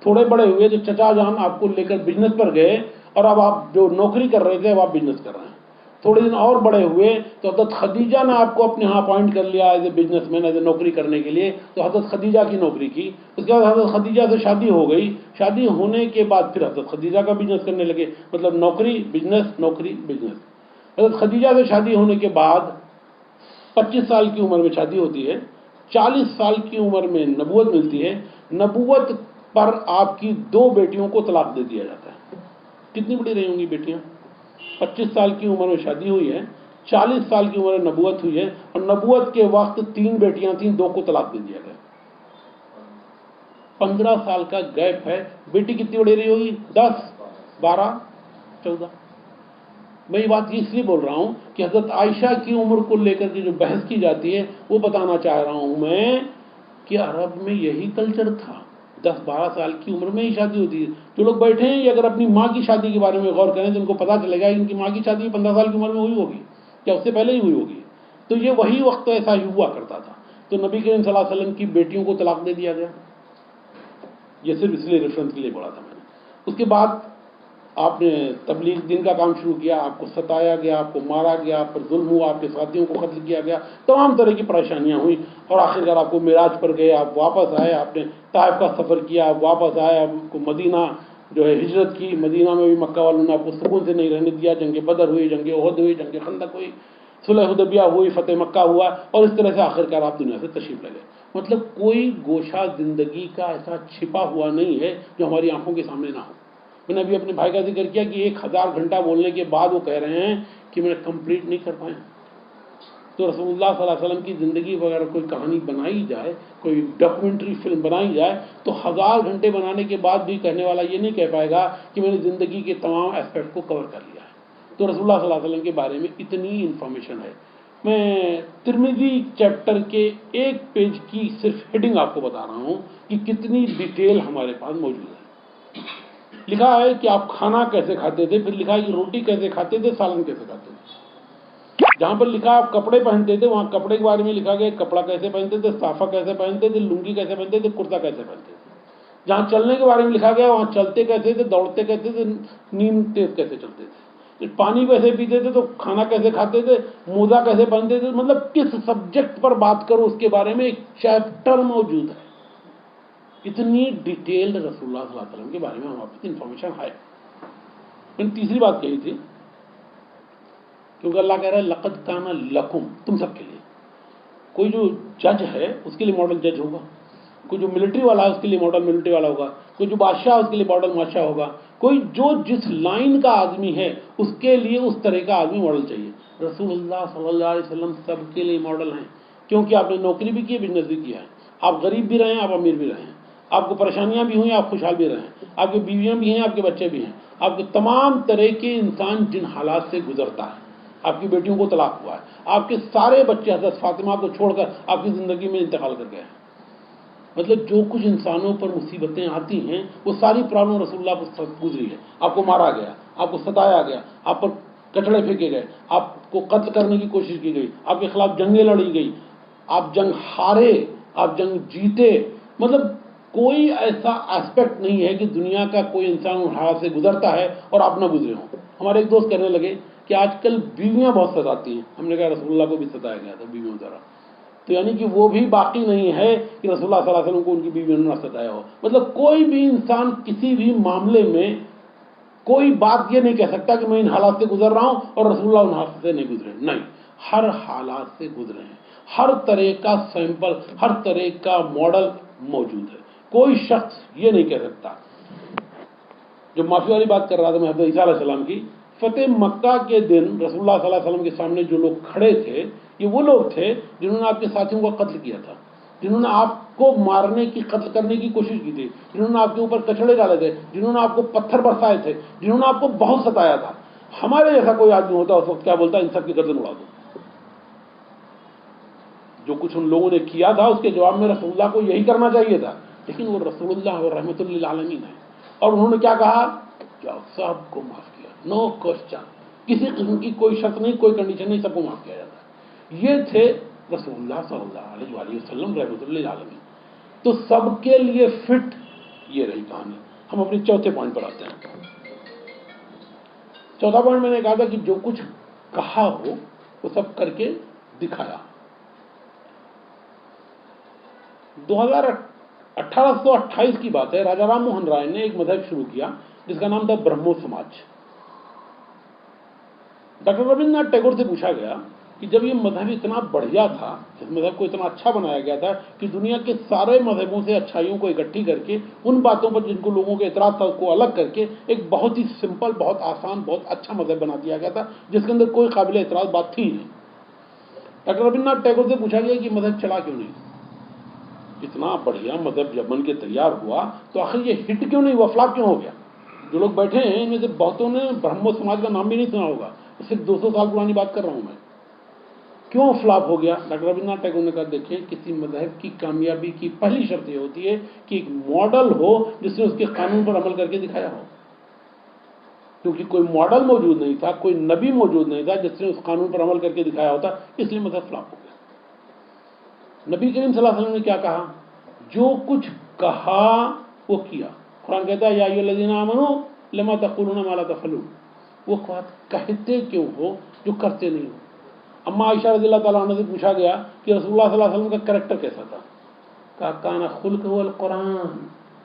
थोड़े बड़े हुए तो चचा जान आपको लेकर बिजनेस पर गए और अब आप जो नौकरी कर रहे थे अब आप बिजनेस कर रहे हैं। थोड़े दिन और बड़े हुए तो हज़रत खदीजा ने आपको अपने यहाँ अपॉइंट कर लिया as a businessman, as a नौकरी करने के लिए, तो हज़रत खदीजा की नौकरी की। उसके बाद हज़रत खदीजा से शादी हो गई, शादी होने के बाद फिर हज़रत खदीजा का बिजनेस करने लगे, मतलब नौकरी बिजनेस नौकरी बिजनेस। हज़रत खदीजा से शादी होने के बाद 25 साल की उम्र में शादी होती है, 40 साल की उम्र में नबूवत मिलती है। नबूवत पर आपकी 2 बेटियों को तलाक दे दिया जाता है। कितनी बड़ी रही होंगी बेटियां? 25 साल की उम्र में शादी हुई है, 40 साल की उम्र में नबूवत हुई है, और नबूवत के वक्त 3 बेटियां थीं, 2 को तलाक दे दिया गया। 15 साल का गैप है। बेटी कितनी बड़ी रही होगी? 10, 12, 14। मैं ये बात इसलिए बोल रहा हूं कि हजरत आयशा की उम्र को लेकर के जो बहस की जाती है वो बताना चाह रहा हूं मैं कि अरब में यही कल्चर था। 10-12 साल की उम्र में ही शादी होती है। जो लोग बैठे हैं ये अगर अपनी माँ की शादी के बारे में गौर करें तो उनको पता चलेगा कि इनकी माँ की शादी 15 साल की उम्र में हुई होगी या उससे पहले ही हुई होगी। तो ये वही वक्त ऐसा ही हुआ करता था। तो नबी करीम सल्लल्लाहु अलैहि वसल्लम की बेटियों को तलाक दे दिया गया। ये सिर्फ इसलिए रेफरेंस के लिए बोला था मैंने। उसके बाद आपने तबलीग दिन का काम शुरू किया, आपको सताया गया, आपको मारा गया, आप पर जुल्म हुआ, आपके साथियों को कत्ल किया गया, तमाम तरह की परेशानियां हुई, और आखिरकार आपको मिराज पर गए, आप वापस आए, आपने ताइफ का सफ़र किया, आप वापस आए, आपको मदीना जो है हिजरत की। मदीना में भी मक्का वालों ने आपको सुकून से नहीं रहने दिया। जंग बदर हुई, जंग उहद हुई, जंग खंदक हुई, सुलह हुदैबिया हुई, फतेह मक्का हुआ, और इस तरह से आखिरकार आप दुनिया से तशरीफ ले गए। मतलब कोई गोशा जिंदगी का ऐसा छिपा हुआ नहीं है जो हमारी आंखों के सामने ना हो। मैंने अभी अपने भाई का जिक्र किया कि 1000 घंटा बोलने के बाद वो कह रहे हैं कि मैंने कंप्लीट नहीं कर पाए। तो रसूलुल्लाह सल्लल्लाहु अलैहि वसल्लम की ज़िंदगी वगैरह कोई कहानी बनाई जाए, कोई डॉक्यूमेंट्री फिल्म बनाई जाए, तो 1000 घंटे बनाने के बाद भी कहने वाला ये नहीं कह पाएगा कि मैंने ज़िंदगी के तमाम एस्पेक्ट को कवर कर लिया है। तो रसूलुल्लाह सल्लल्लाहु अलैहि वसल्लम के बारे में इतनी इन्फॉर्मेशन है। मैं तिरमिज़ी चैप्टर के 1 पेज की सिर्फ हेडिंग आपको बता रहा हूँ कि कितनी डिटेल हमारे पास मौजूद है। लिखा है कि आप खाना कैसे खाते थे, फिर लिखा है कि रोटी कैसे खाते थे, सालन कैसे खाते थे। जहां पर लिखा आप कपड़े पहनते थे वहां कपड़े के बारे में लिखा गया कपड़ा कैसे पहनते थे, साफा कैसे पहनते थे, लुंगी कैसे पहनते थे, कुर्ता कैसे पहनते थे। जहां चलने के बारे में लिखा गया वहां चलते कैसे थे, दौड़ते कैसे थे, नींद तेज कैसे चलते थे, पानी कैसे पीते थे, तो खाना कैसे खाते थे, मोजा कैसे पहनते थे। मतलब किस सब्जेक्ट पर बात करो उसके बारे में एक चैप्टर मौजूद है। इतनी डिटेल्ड रसूलुल्लाह सल्लल्लाहु अलैहि वसल्लम के बारे में हमारे पास इंफॉर्मेशन है। मैंने तीसरी बात कही थी, क्योंकि अल्लाह कह रहा है लक़द काना लकुम, तुम सबके लिए। कोई जो जज है उसके लिए मॉडल जज होगा, कोई जो मिलिट्री वाला है उसके लिए मॉडल मिलिट्री वाला होगा, कोई जो बादशाह है उसके लिए मॉडल बादशाह होगा, कोई जो जिस लाइन का आदमी है उसके लिए उस तरह का आदमी मॉडल चाहिए। रसूलुल्लाह सल्लल्लाहु अलैहि वसल्लम सबके लिए मॉडल हैं, क्योंकि आपने नौकरी भी की है, बिजनेस भी किया है, आप गरीब भी रहे हैं, आप अमीर भी रहे हैं, आपको परेशानियां भी हुई, आप खुशहाल भी रहे हैं, आपकी बीवियां भी हैं, आपके बच्चे भी हैं, आपके तमाम तरह के इंसान जिन हालात से गुजरता है, आपकी बेटियों को तलाक हुआ है, आपके सारे बच्चे हज़रत फातिमा को छोड़कर आपकी ज़िंदगी में इंतकाल कर गए हैं। मतलब जो कुछ इंसानों पर मुसीबतें आती हैं वो सारी प्रॉब्लम रसूलुल्लाह को गुजरी है। आपको मारा गया, आपको सताया गया, आप पर कचड़े फेंके गए, आपको कत्ल करने की कोशिश की गई, आपके खिलाफ जंगें लड़ी गई, आप जंग हारे, आप जंग जीते। मतलब कोई ऐसा एस्पेक्ट नहीं है कि दुनिया का कोई इंसान उन हालात से गुजरता है और आप ना गुजरे हों। हमारे एक दोस्त कहने लगे कि आजकल बीवियां बहुत सताती हैं। हमने कहा रसूलुल्लाह को भी सताया गया था बीवियों द्वारा, तो यानी कि वो भी बाकी नहीं है कि रसूलुल्लाह सल्लल्लाहु अलैहि वसल्लम को उनकी बीवियों ने ना सताया हो। मतलब कोई भी इंसान किसी भी मामले में कोई बात ये नहीं कह सकता कि मैं इन हालात से गुजर रहा हूं और रसूलुल्लाह उन हालात से नहीं गुजरे। नहीं, हर हालात से गुजरे हैं, हर तरह का सैंपल, हर तरह का मॉडल मौजूद है। कोई शख्स ये नहीं कह सकता। जो माफी वाली बात कर रहा था मैं हज़रत ईसा अलैहिस्सलाम की, फतेह मक्का के दिन रसूलुल्लाह सल्लल्लाहु अलैहि वसल्लम के सामने जो लोग खड़े थे ये वो लोग थे जिन्होंने आपके साथियों का कत्ल किया था, जिन्होंने आपको मारने की, कत्ल करने की कोशिश की थी, जिन्होंने आपके ऊपर कचड़े डाले थे, जिन्होंने आपको पत्थर बरसाए थे, जिन्होंने आपको बहुत सताया था। हमारे जैसा कोई आदमी होता उस वक्त क्या बोलता, इन सब की गर्दन उड़ा दो। जो कुछ उन लोगों ने किया था उसके जवाब में रसूलुल्लाह को यही करना चाहिए था, लेकिन वो रसूलुल्लाह और रहमतुल लिल आलमीन है। और उन्होंने क्या कहा, क्या सबको माफ किया, नो क्वेश्चन, किसी किस्म की कोई शर्त नहीं, कोई कंडीशन नहीं, सबको माफ किया जाता है। ये थे रसूलुल्लाह सल्लल्लाहु अलैहि वसल्लम रहमतुल लिल आलमीन। तो सबके लिए फिट یہ رہی کہانی. ہم اپنے چوتھے پوائنٹ پر آتے ہیں. چوتھا پوائنٹ میں نے کہا تھا کہ جو کچھ کہا ہو وہ سب کر کے دکھایا. 1828 کی بات ہے. راجا رام موہن رائے نے ایک مذہب شروع کیا جس کا نام تھا برہمو سماج. ڈاکٹر رابندر ناتھ ٹیگور سے پوچھا گیا کہ جب یہ مذہب اتنا بڑھیا تھا، اس مذہب کو اتنا اچھا بنایا گیا تھا کہ دنیا کے سارے مذہبوں سے اچھائیوں کو اکٹھی کر کے ان باتوں پر جن کو لوگوں کے اعتراض تھا کو الگ کر کے ایک بہت ہی سمپل، بہت آسان، بہت اچھا مذہب بنا دیا گیا تھا جس کے اندر کوئی قابل اعتراض بات تھی نہیں. ڈاکٹر رابندر ناتھ ٹیگور سے پوچھا گیا کہ مذہب چلا کیوں نہیں؟ اتنا بڑھیا مذہب جب بن کے تیار ہوا تو آخر یہ ہٹ کیوں نہیں ہوا، فلاپ کیوں ہو گیا؟ جو لوگ بیٹھے ہیں ان میں سے بہتوں نے برہمو سماج کا نام بھی نہیں سنا ہوگا. صرف 200 سال پرانی بات کر رہا ہوں میں. کیوں فلاپ ہو گیا؟ ڈاکٹر رابندر ناتھ ٹیگور نے کہا دیکھیں، کسی مذہب کی کامیابی کی پہلی شرط یہ ہوتی ہے کہ ایک ماڈل ہو جس نے اس کے قانون پر عمل کر کے دکھایا ہو. کیونکہ کوئی ماڈل موجود نہیں تھا، کوئی نبی موجود نہیں تھا جس نے اس قانون پر عمل کر کے دکھایا ہوتا، اس لیے مذہب فلاپ ہو گیا. نبی کریم صلی اللہ علیہ وسلم نے کیا کہا؟ جو کچھ کہا وہ کیا. قرآن کہتا ہے یا ایھا الذین آمنوا لما تقولون ما لا تفعلون. وہ بات کہتے کیوں ہو جو کرتے نہیں ہو. اما عائشہ رضی اللہ تعالیٰ عنہ سے پوچھا گیا کہ رسول اللہ صلی اللہ علیہ وسلم کا کریکٹر کیسا تھا؟ کہا کان خلقہ القرآن.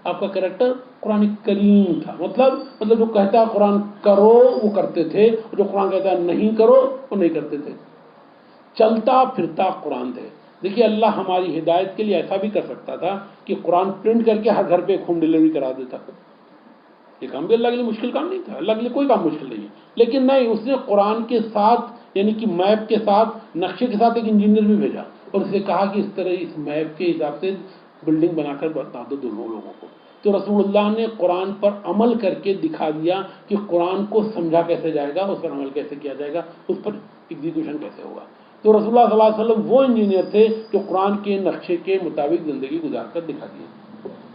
آپ کا کریکٹر قرآن کریم تھا. مطلب جو کہتا ہے قرآن کرو وہ کرتے تھے، اور جو قرآن کہتا ہے نہیں کرو وہ نہیں کرتے تھے. چلتا پھرتا قرآن تھے. دیکھیے اللہ ہماری ہدایت کے لیے ایسا بھی کر سکتا تھا کہ قرآن پرنٹ کر کے ہر گھر پہ ہوم ڈلیوری کرا دیتا. یہ کام بھی اللہ کے لیے مشکل کام نہیں تھا. اللہ کے لیے کوئی کام مشکل نہیں ہے. لیکن نہیں، اس نے قرآن کے ساتھ یعنی کہ میپ کے ساتھ، نقشے کے ساتھ ایک انجینئر بھی بھیجا اور اسے کہا کہ اس طرح اس میپ کے حساب سے بلڈنگ بنا کر بتا دو دونوں لوگوں کو. تو رسول اللہ نے قرآن پر عمل کر کے دکھا دیا کہ قرآن کو سمجھا کیسے جائے گا، اس پر عمل کیسے کیا جائے گا، اس پر ایگزیکیوشن کیسے ہوگا. تو رسول اللہ صلی اللہ علیہ وسلم وہ انجینئر تھے جو قرآن کے نقشے کے مطابق زندگی گزار کر دکھا دیا.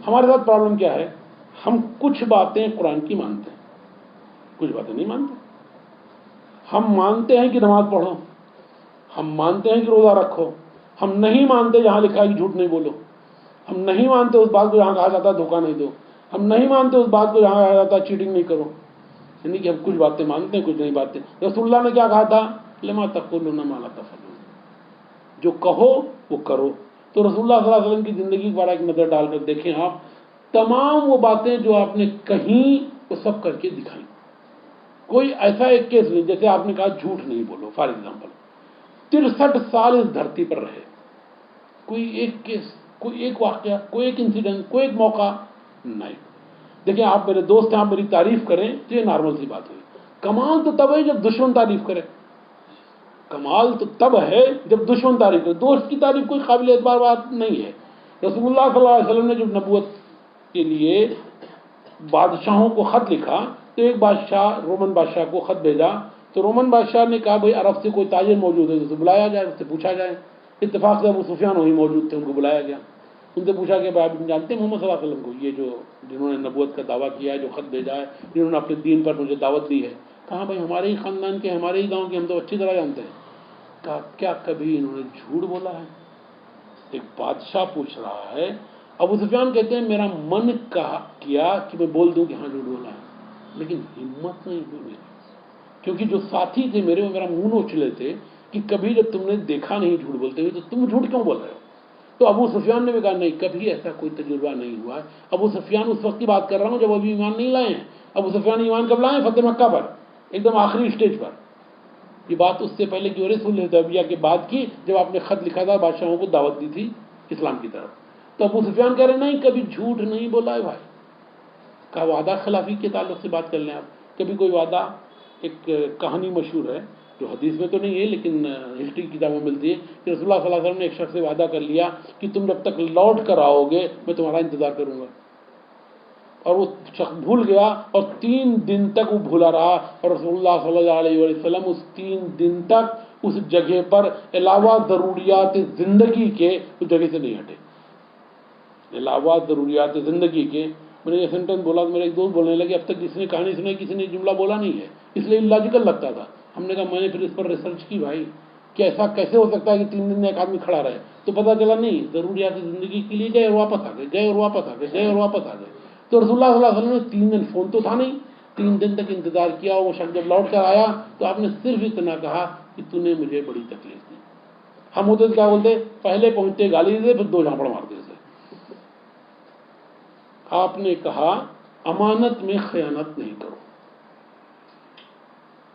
ہمارے ساتھ پرابلم کیا ہے؟ ہم کچھ باتیں قرآن کی مانتے ہیں، کچھ باتیں نہیں مانتے. ہم مانتے ہیں کہ نماز پڑھو، ہم مانتے ہیں کہ روزہ رکھو، ہم نہیں مانتے جہاں لکھا ہے کہ جھوٹ نہیں بولو. ہم نہیں مانتے اس بات کو جہاں کہا جاتا ہے دھوکہ نہیں دو. ہم نہیں مانتے اس بات کو جہاں کہا جاتا ہے چیٹنگ نہیں کرو. یعنی کہ ہم کچھ باتیں مانتے ہیں، کچھ نہیں مانتے. رسول اللہ نے کیا کہا تھا؟ لما تقولون ما لا تفعلون. جو کہو وہ کرو. تو رسول اللہ صلی اللہ علیہ وسلم کی زندگی پر ایک نظر ڈال کر دیکھیں آپ، تمام وہ باتیں جو آپ نے کہیں وہ سب کر کے دکھائیں. کوئی ایسا ایک کیس نہیں، جیسے آپ نے کہا جھوٹ نہیں بولو فار ایگزامپل، 63 سال اس دھرتی پر رہے، کوئی ایک کیس، کوئی ایک واقعہ، کوئی ایک انسیڈنٹ، کوئی ایک موقع نہیں. دیکھیں آپ میرے دوست ہیں، آپ میری تعریف کریں تو یہ نارمل سی بات ہوئی. کمال تو تب ہے جب دشمن تعریف کرے. کمال تو تب ہے جب دشمن تعریف کرے. دوست کی تعریف کوئی قابل اعتبار بات نہیں ہے. رسول اللہ صلی اللہ علیہ وسلم نے جب نبوت کے لیے بادشاہوں کو خط لکھا تو ایک بادشاہ، رومن بادشاہ کو خط بھیجا. تو رومن بادشاہ نے کہا بھائی عرب سے کوئی تاجر موجود ہے اسے بلایا جائے، اس سے پوچھا جائے. اتفاق سے ابو سفیان وہی موجود تھے، ان کو بلایا گیا. ان سے پوچھا کہ بھائی آپ جانتے ہیں محمد صلی اللہ علیہ وسلم کو، یہ جو جنہوں نے نبوت کا دعویٰ کیا ہے، جو خط بھیجا ہے، جنہوں نے اپنے دین پر مجھے دعوت دی ہے؟ کہا بھائی ہمارے ہی خاندان کے، ہمارے ہی گاؤں کے، ہم تو اچھی طرح جانتے ہیں. کہا کیا کبھی انہوں نے جھوٹ بولا ہے؟ ایک بادشاہ پوچھ رہا ہے. ابو سفیان کہتے ہیں میرا من کیا کہ میں بول دوں کہ ہاں جھوٹ بولا ہے، لیکن ہمت نہیں ہوئی میری، کیونکہ جو ساتھی تھے میرے وہ میرا منہ نوچ لے تھے کہ کبھی جب تم نے دیکھا نہیں جھوٹ بولتے ہوئے تو تم جھوٹ کیوں بول رہے ہو. تو ابو سفیان نے بھی کہا نہیں، کبھی ایسا کوئی تجربہ نہیں ہوا ہے. ابو سفیان اس وقت کی بات کر رہا ہوں جب ابھی ایمان نہیں لائے ہیں. ابو سفیان ایمان کب لائے؟ فتح مکہ پر، ایک دم آخری اسٹیج پر. یہ بات اس سے پہلے کی، اور صلح حدیبیہ کے بعد کی، جب آپ نے خط لکھا تھا بادشاہوں کو دعوت دی تھی اسلام کی طرف. تو ابو سفیان کہہ رہے نہیں، کبھی جھوٹ نہیں بولا ہے بھائی. کہا وعدہ خلافی کے تعلق سے بات کر لیں آپ. کبھی کوئی وعدہ، ایک کہانی مشہور ہے جو حدیث میں تو نہیں ہے لیکن ہسٹری کی کتابوں میں ملتی ہے کہ رسول اللہ صلی اللہ علیہ وسلم نے ایک شخص سے وعدہ کر لیا کہ تم جب تک لوٹ کر آؤ گے میں تمہارا انتظار کروں گا. اور وہ شخص بھول گیا اور 3 دن تک وہ بھولا رہا. اور رسول اللہ صلی اللہ علیہ وسلم اس 3 دن تک اس جگہ پر علاوہ ضروریات زندگی کے اس جگہ سے نہیں ہٹے. علاوہ ضروریات زندگی کے، میں نے یہ سینٹینس بولا تو میرے ایک دوست بولنے لگے اب تک کسی نے کہانی سنائی، کسی نے جملہ بولا نہیں ہے، اس لیے لاجیکل لگتا تھا. ہم نے کہا میں نے پھر اس پر ریسرچ کی بھائی کہ ایسا کیسے ہو سکتا ہے کہ 3 دن میں ایک آدمی کھڑا رہے. تو پتہ چلا نہیں، ضروریات زندگی کے لیے گئے اور واپس آ گئے، گئے اور واپس آ گئے، گئے اور واپس آ گئے. تو رسول اللہ صلی اللہ علیہ وسلم نے 3 دن، فون تو تھا نہیں، 3 دن تک انتظار کیا. وہ شخص جب لوٹ کر آیا تو آپ نے صرف اتنا کہا کہ تو نے مجھے بڑی تکلیف دی. ہم ہوتے کیا بولتے، پہلے پہنچتے گالی دے پھر 2 جھاپڑ مارتے اسے. آپ نے کہا امانت میں خیانت نہیں کرو.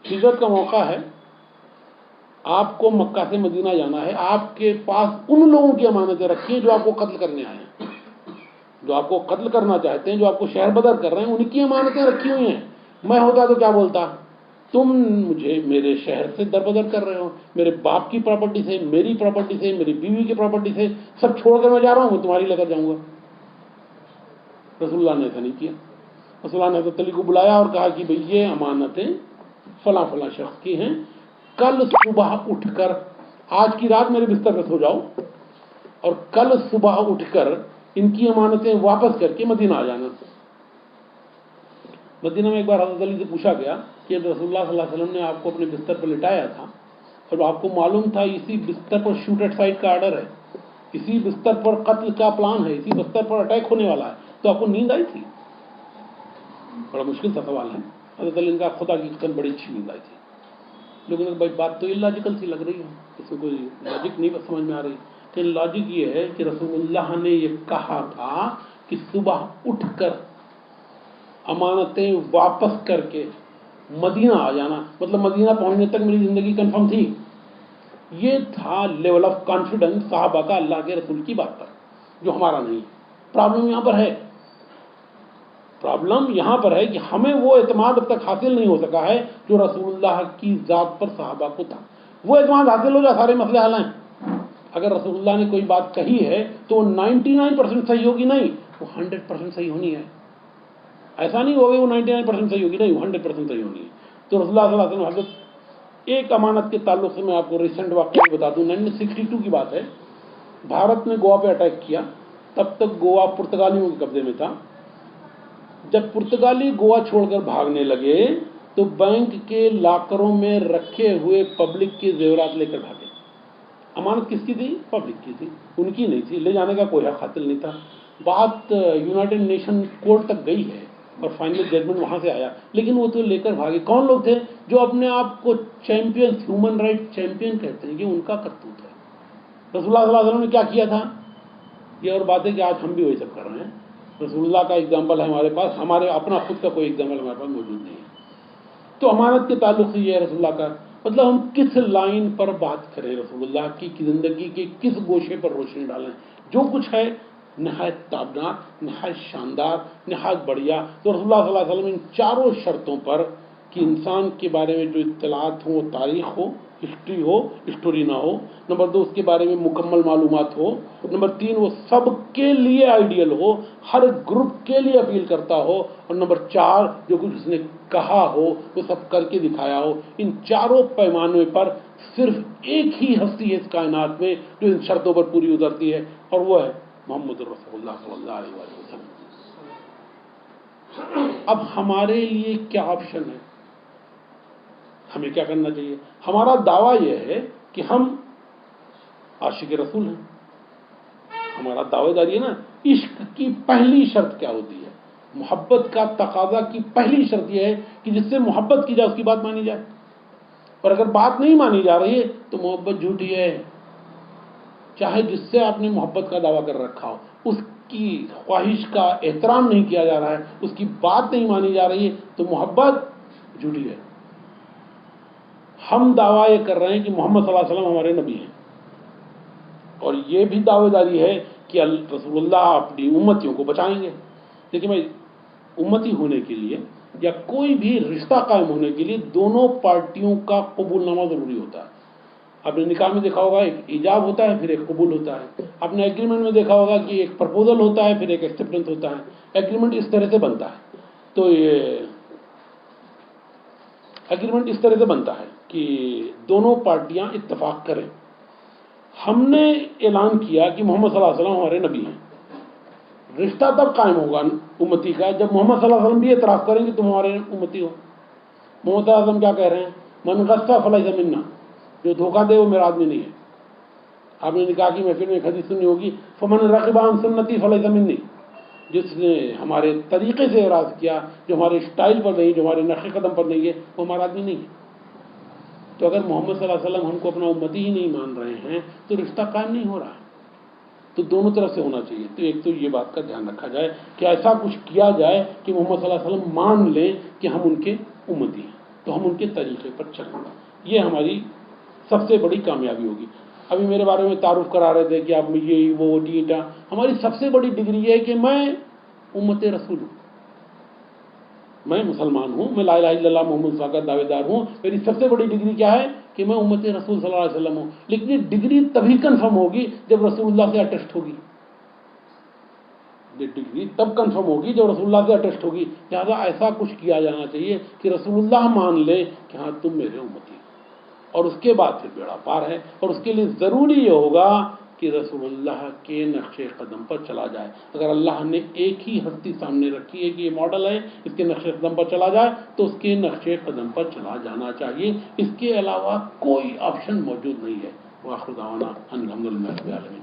ہجرت کا موقع ہے، آپ کو مکہ سے مدینہ جانا ہے، آپ کے پاس ان لوگوں کی امانتیں رکھی ہیں جو آپ کو قتل کرنے آئے ہیں، جو آپ کو قتل کرنا چاہتے ہیں، جو آپ کو شہر بدر کر رہے ہیں، ان کی امانتیں رکھی ہوئی ہیں. میں ہوتا تو کیا بولتا، تم مجھے میرے شہر سے دربدر کر رہے ہو، میرے باپ کی پراپرٹی سے، میری پراپرٹی سے، میری بیوی کی پراپرٹی سے سب چھوڑ کر میں جا رہا ہوں، تمہاری لے کر جاؤں گا. رسول اللہ نے ایسا نہیں کیا. رسول اللہ نے حضرت علی کو بلایا اور کہا کہ بھئی یہ امانتیں فلاں فلاں شخص کی ہیں، کل صبح اٹھ کر، آج کی رات میرے بستر پہ سو جاؤ اور کل صبح اٹھ کر ان کی امانتیں واپس کر کے مدینہ آ جانا. مدینہ میں ایک بار حضرت علی سے پوچھا گیا کہ رسول اللہ صلی اللہ علیہ وسلم نے آپ کو اپنے بستر پر لٹایا تھا اور آپ کو معلوم تھا اسی بستر پر شوٹ ایٹ سائٹ کا آرڈر ہے، اسی بستر پر قتل کا پلان ہے، اسی بستر پر اٹیک ہونے والا ہے، تو آپ کو نیند آئی تھی؟ بڑا مشکل سا سوال ہے. حضرت علی کا خدا کی قسم بڑی اچھی نیند آئی تھی. لیکن بھائی بات تو اللاجیکل سی لگ رہی ہے، اس میں کوئی لاجک نہیں سمجھ میں آ رہی. کہ لاجک یہ ہے کہ رسول اللہ نے یہ کہا تھا کہ صبح اٹھ کر امانتیں واپس کر کے مدینہ آ جانا، مطلب مدینہ پہنچنے تک میری زندگی کنفرم تھی. یہ تھا لیول آف کانفیڈنس صحابہ کا اللہ کے رسول کی بات پر، جو ہمارا نہیں. پرابلم یہاں پر ہے، پرابلم یہاں پر ہے کہ ہمیں وہ اعتماد اب تک حاصل نہیں ہو سکا ہے جو رسول اللہ کی ذات پر صحابہ کو تھا. وہ اعتماد حاصل ہو جائے سارے مسئلے حل ہیں. اگر رسول اللہ نے کوئی بات کہی ہے تو وہ 99% صحیح ہوگی نہیں، وہ 100% صحیح ہونی ہے. ایسا نہیں ہوگا وہ 99% صحیح ہوگی نہیں، وہ 100% صحیح ہونی ہے. تو رسول اللہ صلی اللہ علیہ وسلم حضرت ایک امانت کے تعلق سے میں آپ کو ریسنٹ واقعہ بتا دوں. 1962 کی بات ہے، بھارت نے گوا پہ اٹیک کیا. تب تک گوا پرتگالیوں کے قبضے میں تھا. جب پرتگالی گوا چھوڑ کر بھاگنے لگے تو بینک کے لاکروں میں رکھے ہوئے پبلک کے زیورات لے کر بھاگے. امانت کس کی تھی؟ پبلک کی تھی، ان کی نہیں تھی. لے جانے کا کوئی حق حاصل نہیں تھا. بات یونائٹڈ نیشن کورٹ تک گئی ہے اور فائنل ججمنٹ وہاں سے آیا، لیکن وہ تو لے کر بھاگے. کون لوگ تھے؟ جو اپنے آپ کو چیمپئن، ہیومن رائٹ چیمپئن کہتے ہیں، یہ ان کا کرتوت ہے. رسول اللہ صلی اللہ علیہ وسلم نے کیا کیا تھا؟ یہ اور بات ہے کہ آج ہم بھی وہی سب کر رہے ہیں. رسول اللہ کا اگزامپل ہے ہمارے پاس، ہمارے اپنا خود کا کوئی اگزامپل ہمارے پاس موجود نہیں ہے. تو امانت کے تعلق سے یہ ہے رسول اللہ کا، مطلب ہم کس لائن پر بات کریں، رسول اللہ کی زندگی کے کس گوشے پر روشنی ڈالیں. جو کچھ ہے نہایت تابناک، نہایت شاندار، نہایت بڑھیا. تو رسول اللہ صلی اللہ علیہ وسلم ان چاروں شرطوں پر کہ انسان کے بارے میں جو اطلاعات ہوں، تاریخ ہو، ہسٹری ہو، اسٹوری نہ ہو. نمبر 2 اس کے بارے میں مکمل معلومات ہو. نمبر 3 وہ سب کے لیے آئیڈیل ہو، ہر گروپ کے لیے اپیل کرتا ہو. اور نمبر 4 جو کچھ اس نے کہا ہو وہ سب کر کے دکھایا ہو. ان چاروں پیمانوں پر صرف ایک ہی ہستی ہے اس کائنات میں جو ان شرطوں پر پوری اترتی ہے، اور وہ ہے محمد رسول اللہ صلی اللہ علیہ وسلم. اب ہمارے لیے کیا آپشن ہے؟ ہمیں کیا کرنا چاہیے؟ ہمارا دعویٰ یہ ہے کہ ہم عاشق رسول ہیں. ہمارا دعوے داری ہے نا. عشق کی پہلی شرط کیا ہوتی ہے؟ محبت کا تقاضا کی پہلی شرط یہ ہے کہ جس سے محبت کی جائے اس کی بات مانی جائے. اور اگر بات نہیں مانی جا رہی ہے تو محبت جھوٹی ہے. چاہے جس سے آپ نے محبت کا دعویٰ کر رکھا ہو، اس کی خواہش کا احترام نہیں کیا جا رہا ہے، اس کی بات نہیں مانی جا رہی ہے، تو محبت جھوٹی ہے. ہم دعویٰ یہ کر رہے ہیں کہ محمد صلی اللہ علیہ وسلم ہمارے نبی ہیں، اور یہ بھی دعوے داری ہے کہ رسول اللہ اپنی امتیوں کو بچائیں گے. لیکن بھائی امتی ہونے کے لیے یا کوئی بھی رشتہ قائم ہونے کے لیے دونوں پارٹیوں کا قبول نامہ ضروری ہوتا ہے. آپ نے نکاح میں دیکھا ہوگا ایک ایجاب ہوتا ہے، پھر ایک قبول ہوتا ہے. آپ نے ایگریمنٹ میں دیکھا ہوگا کہ ایک پرپوزل ہوتا ہے، پھر ایک ایکسیپٹنس ہوتا ہے. ایگریمنٹ اس طرح سے بنتا ہے. تو یہ ایگریمنٹ اس طرح سے بنتا ہے کہ دونوں پارٹیاں اتفاق کریں. ہم نے اعلان کیا کہ محمد صلی اللہ علیہ وسلم ہمارے نبی ہیں. رشتہ تب قائم ہوگا امتی کا جب محمد صلی اللہ علیہ وسلم بھی اعتراف کریں کہ تم ہمارے امتی ہو. محمد صلی اللہ علیہ وسلم کیا کہہ رہے ہیں؟ من غصہ فلیس منا، جو دھوکہ دے وہ میرا آدمی نہیں ہے. آپ نے نکاح کی محفل میں ایک حدیث سنی ہوگی، فمن رغب عن سنتی فلیس منی، جس نے ہمارے طریقے سے اعراض کیا، جو ہمارے اسٹائل پر نہیں، جو ہمارے نقش قدم پر نہیں ہے، وہ ہمارا آدمی نہیں ہے۔ تو اگر محمد صلی اللہ علیہ وسلم ہم کو اپنا امتی ہی نہیں مان رہے ہیں تو رشتہ قائم نہیں ہو رہا ہے۔ تو دونوں طرف سے ہونا چاہیے۔ تو ایک تو یہ بات کا دھیان رکھا جائے کہ ایسا کچھ کیا جائے کہ محمد صلی اللہ علیہ وسلم مان لیں کہ ہم ان کے امتی ہیں، تو ہم ان کے طریقے پر چلیں گے۔ یہ ہماری سب سے بڑی کامیابی ہوگی۔ ابھی میرے بارے میں تعارف کرا رہے تھے کہ آپ یہ وہ ٹیٹا، ہماری سب سے بڑی ڈگری یہ ہے کہ میں امت رسول ہوں، میں مسلمان ہوں، میں لا الہ الا اللہ محمد صلی اللہ کا دعوے دار ہوں۔ میری سب سے بڑی ڈگری کیا ہے کہ میں امت رسول صلی اللہ علیہ وسلم ہوں۔ لیکن یہ ڈگری تبھی کنفرم ہوگی جب رسول اللہ سے اٹیسٹ ہوگی، یہ ڈگری تب کنفرم ہوگی جب رسول اللہ سے اٹیسٹ ہوگی۔ لہٰذا ایسا کچھ کیا جانا چاہیے کہ رسول اللہ مان لے کہ ہاں تم میرے امتی ہو، اور اس کے بعد پھر بیڑا پار ہے۔ اور اس کے لیے ضروری یہ ہوگا کہ رسول اللہ کے نقش قدم پر چلا جائے۔ اگر اللہ نے ایک ہی ہستی سامنے رکھی ہے کہ یہ ماڈل ہے، اس کے نقش قدم پر چلا جائے، تو اس کے نقش قدم پر چلا جانا چاہیے۔ اس کے علاوہ کوئی آپشن موجود نہیں ہے۔ وآخر دعوانا ان الحمد للہ رب العالمین۔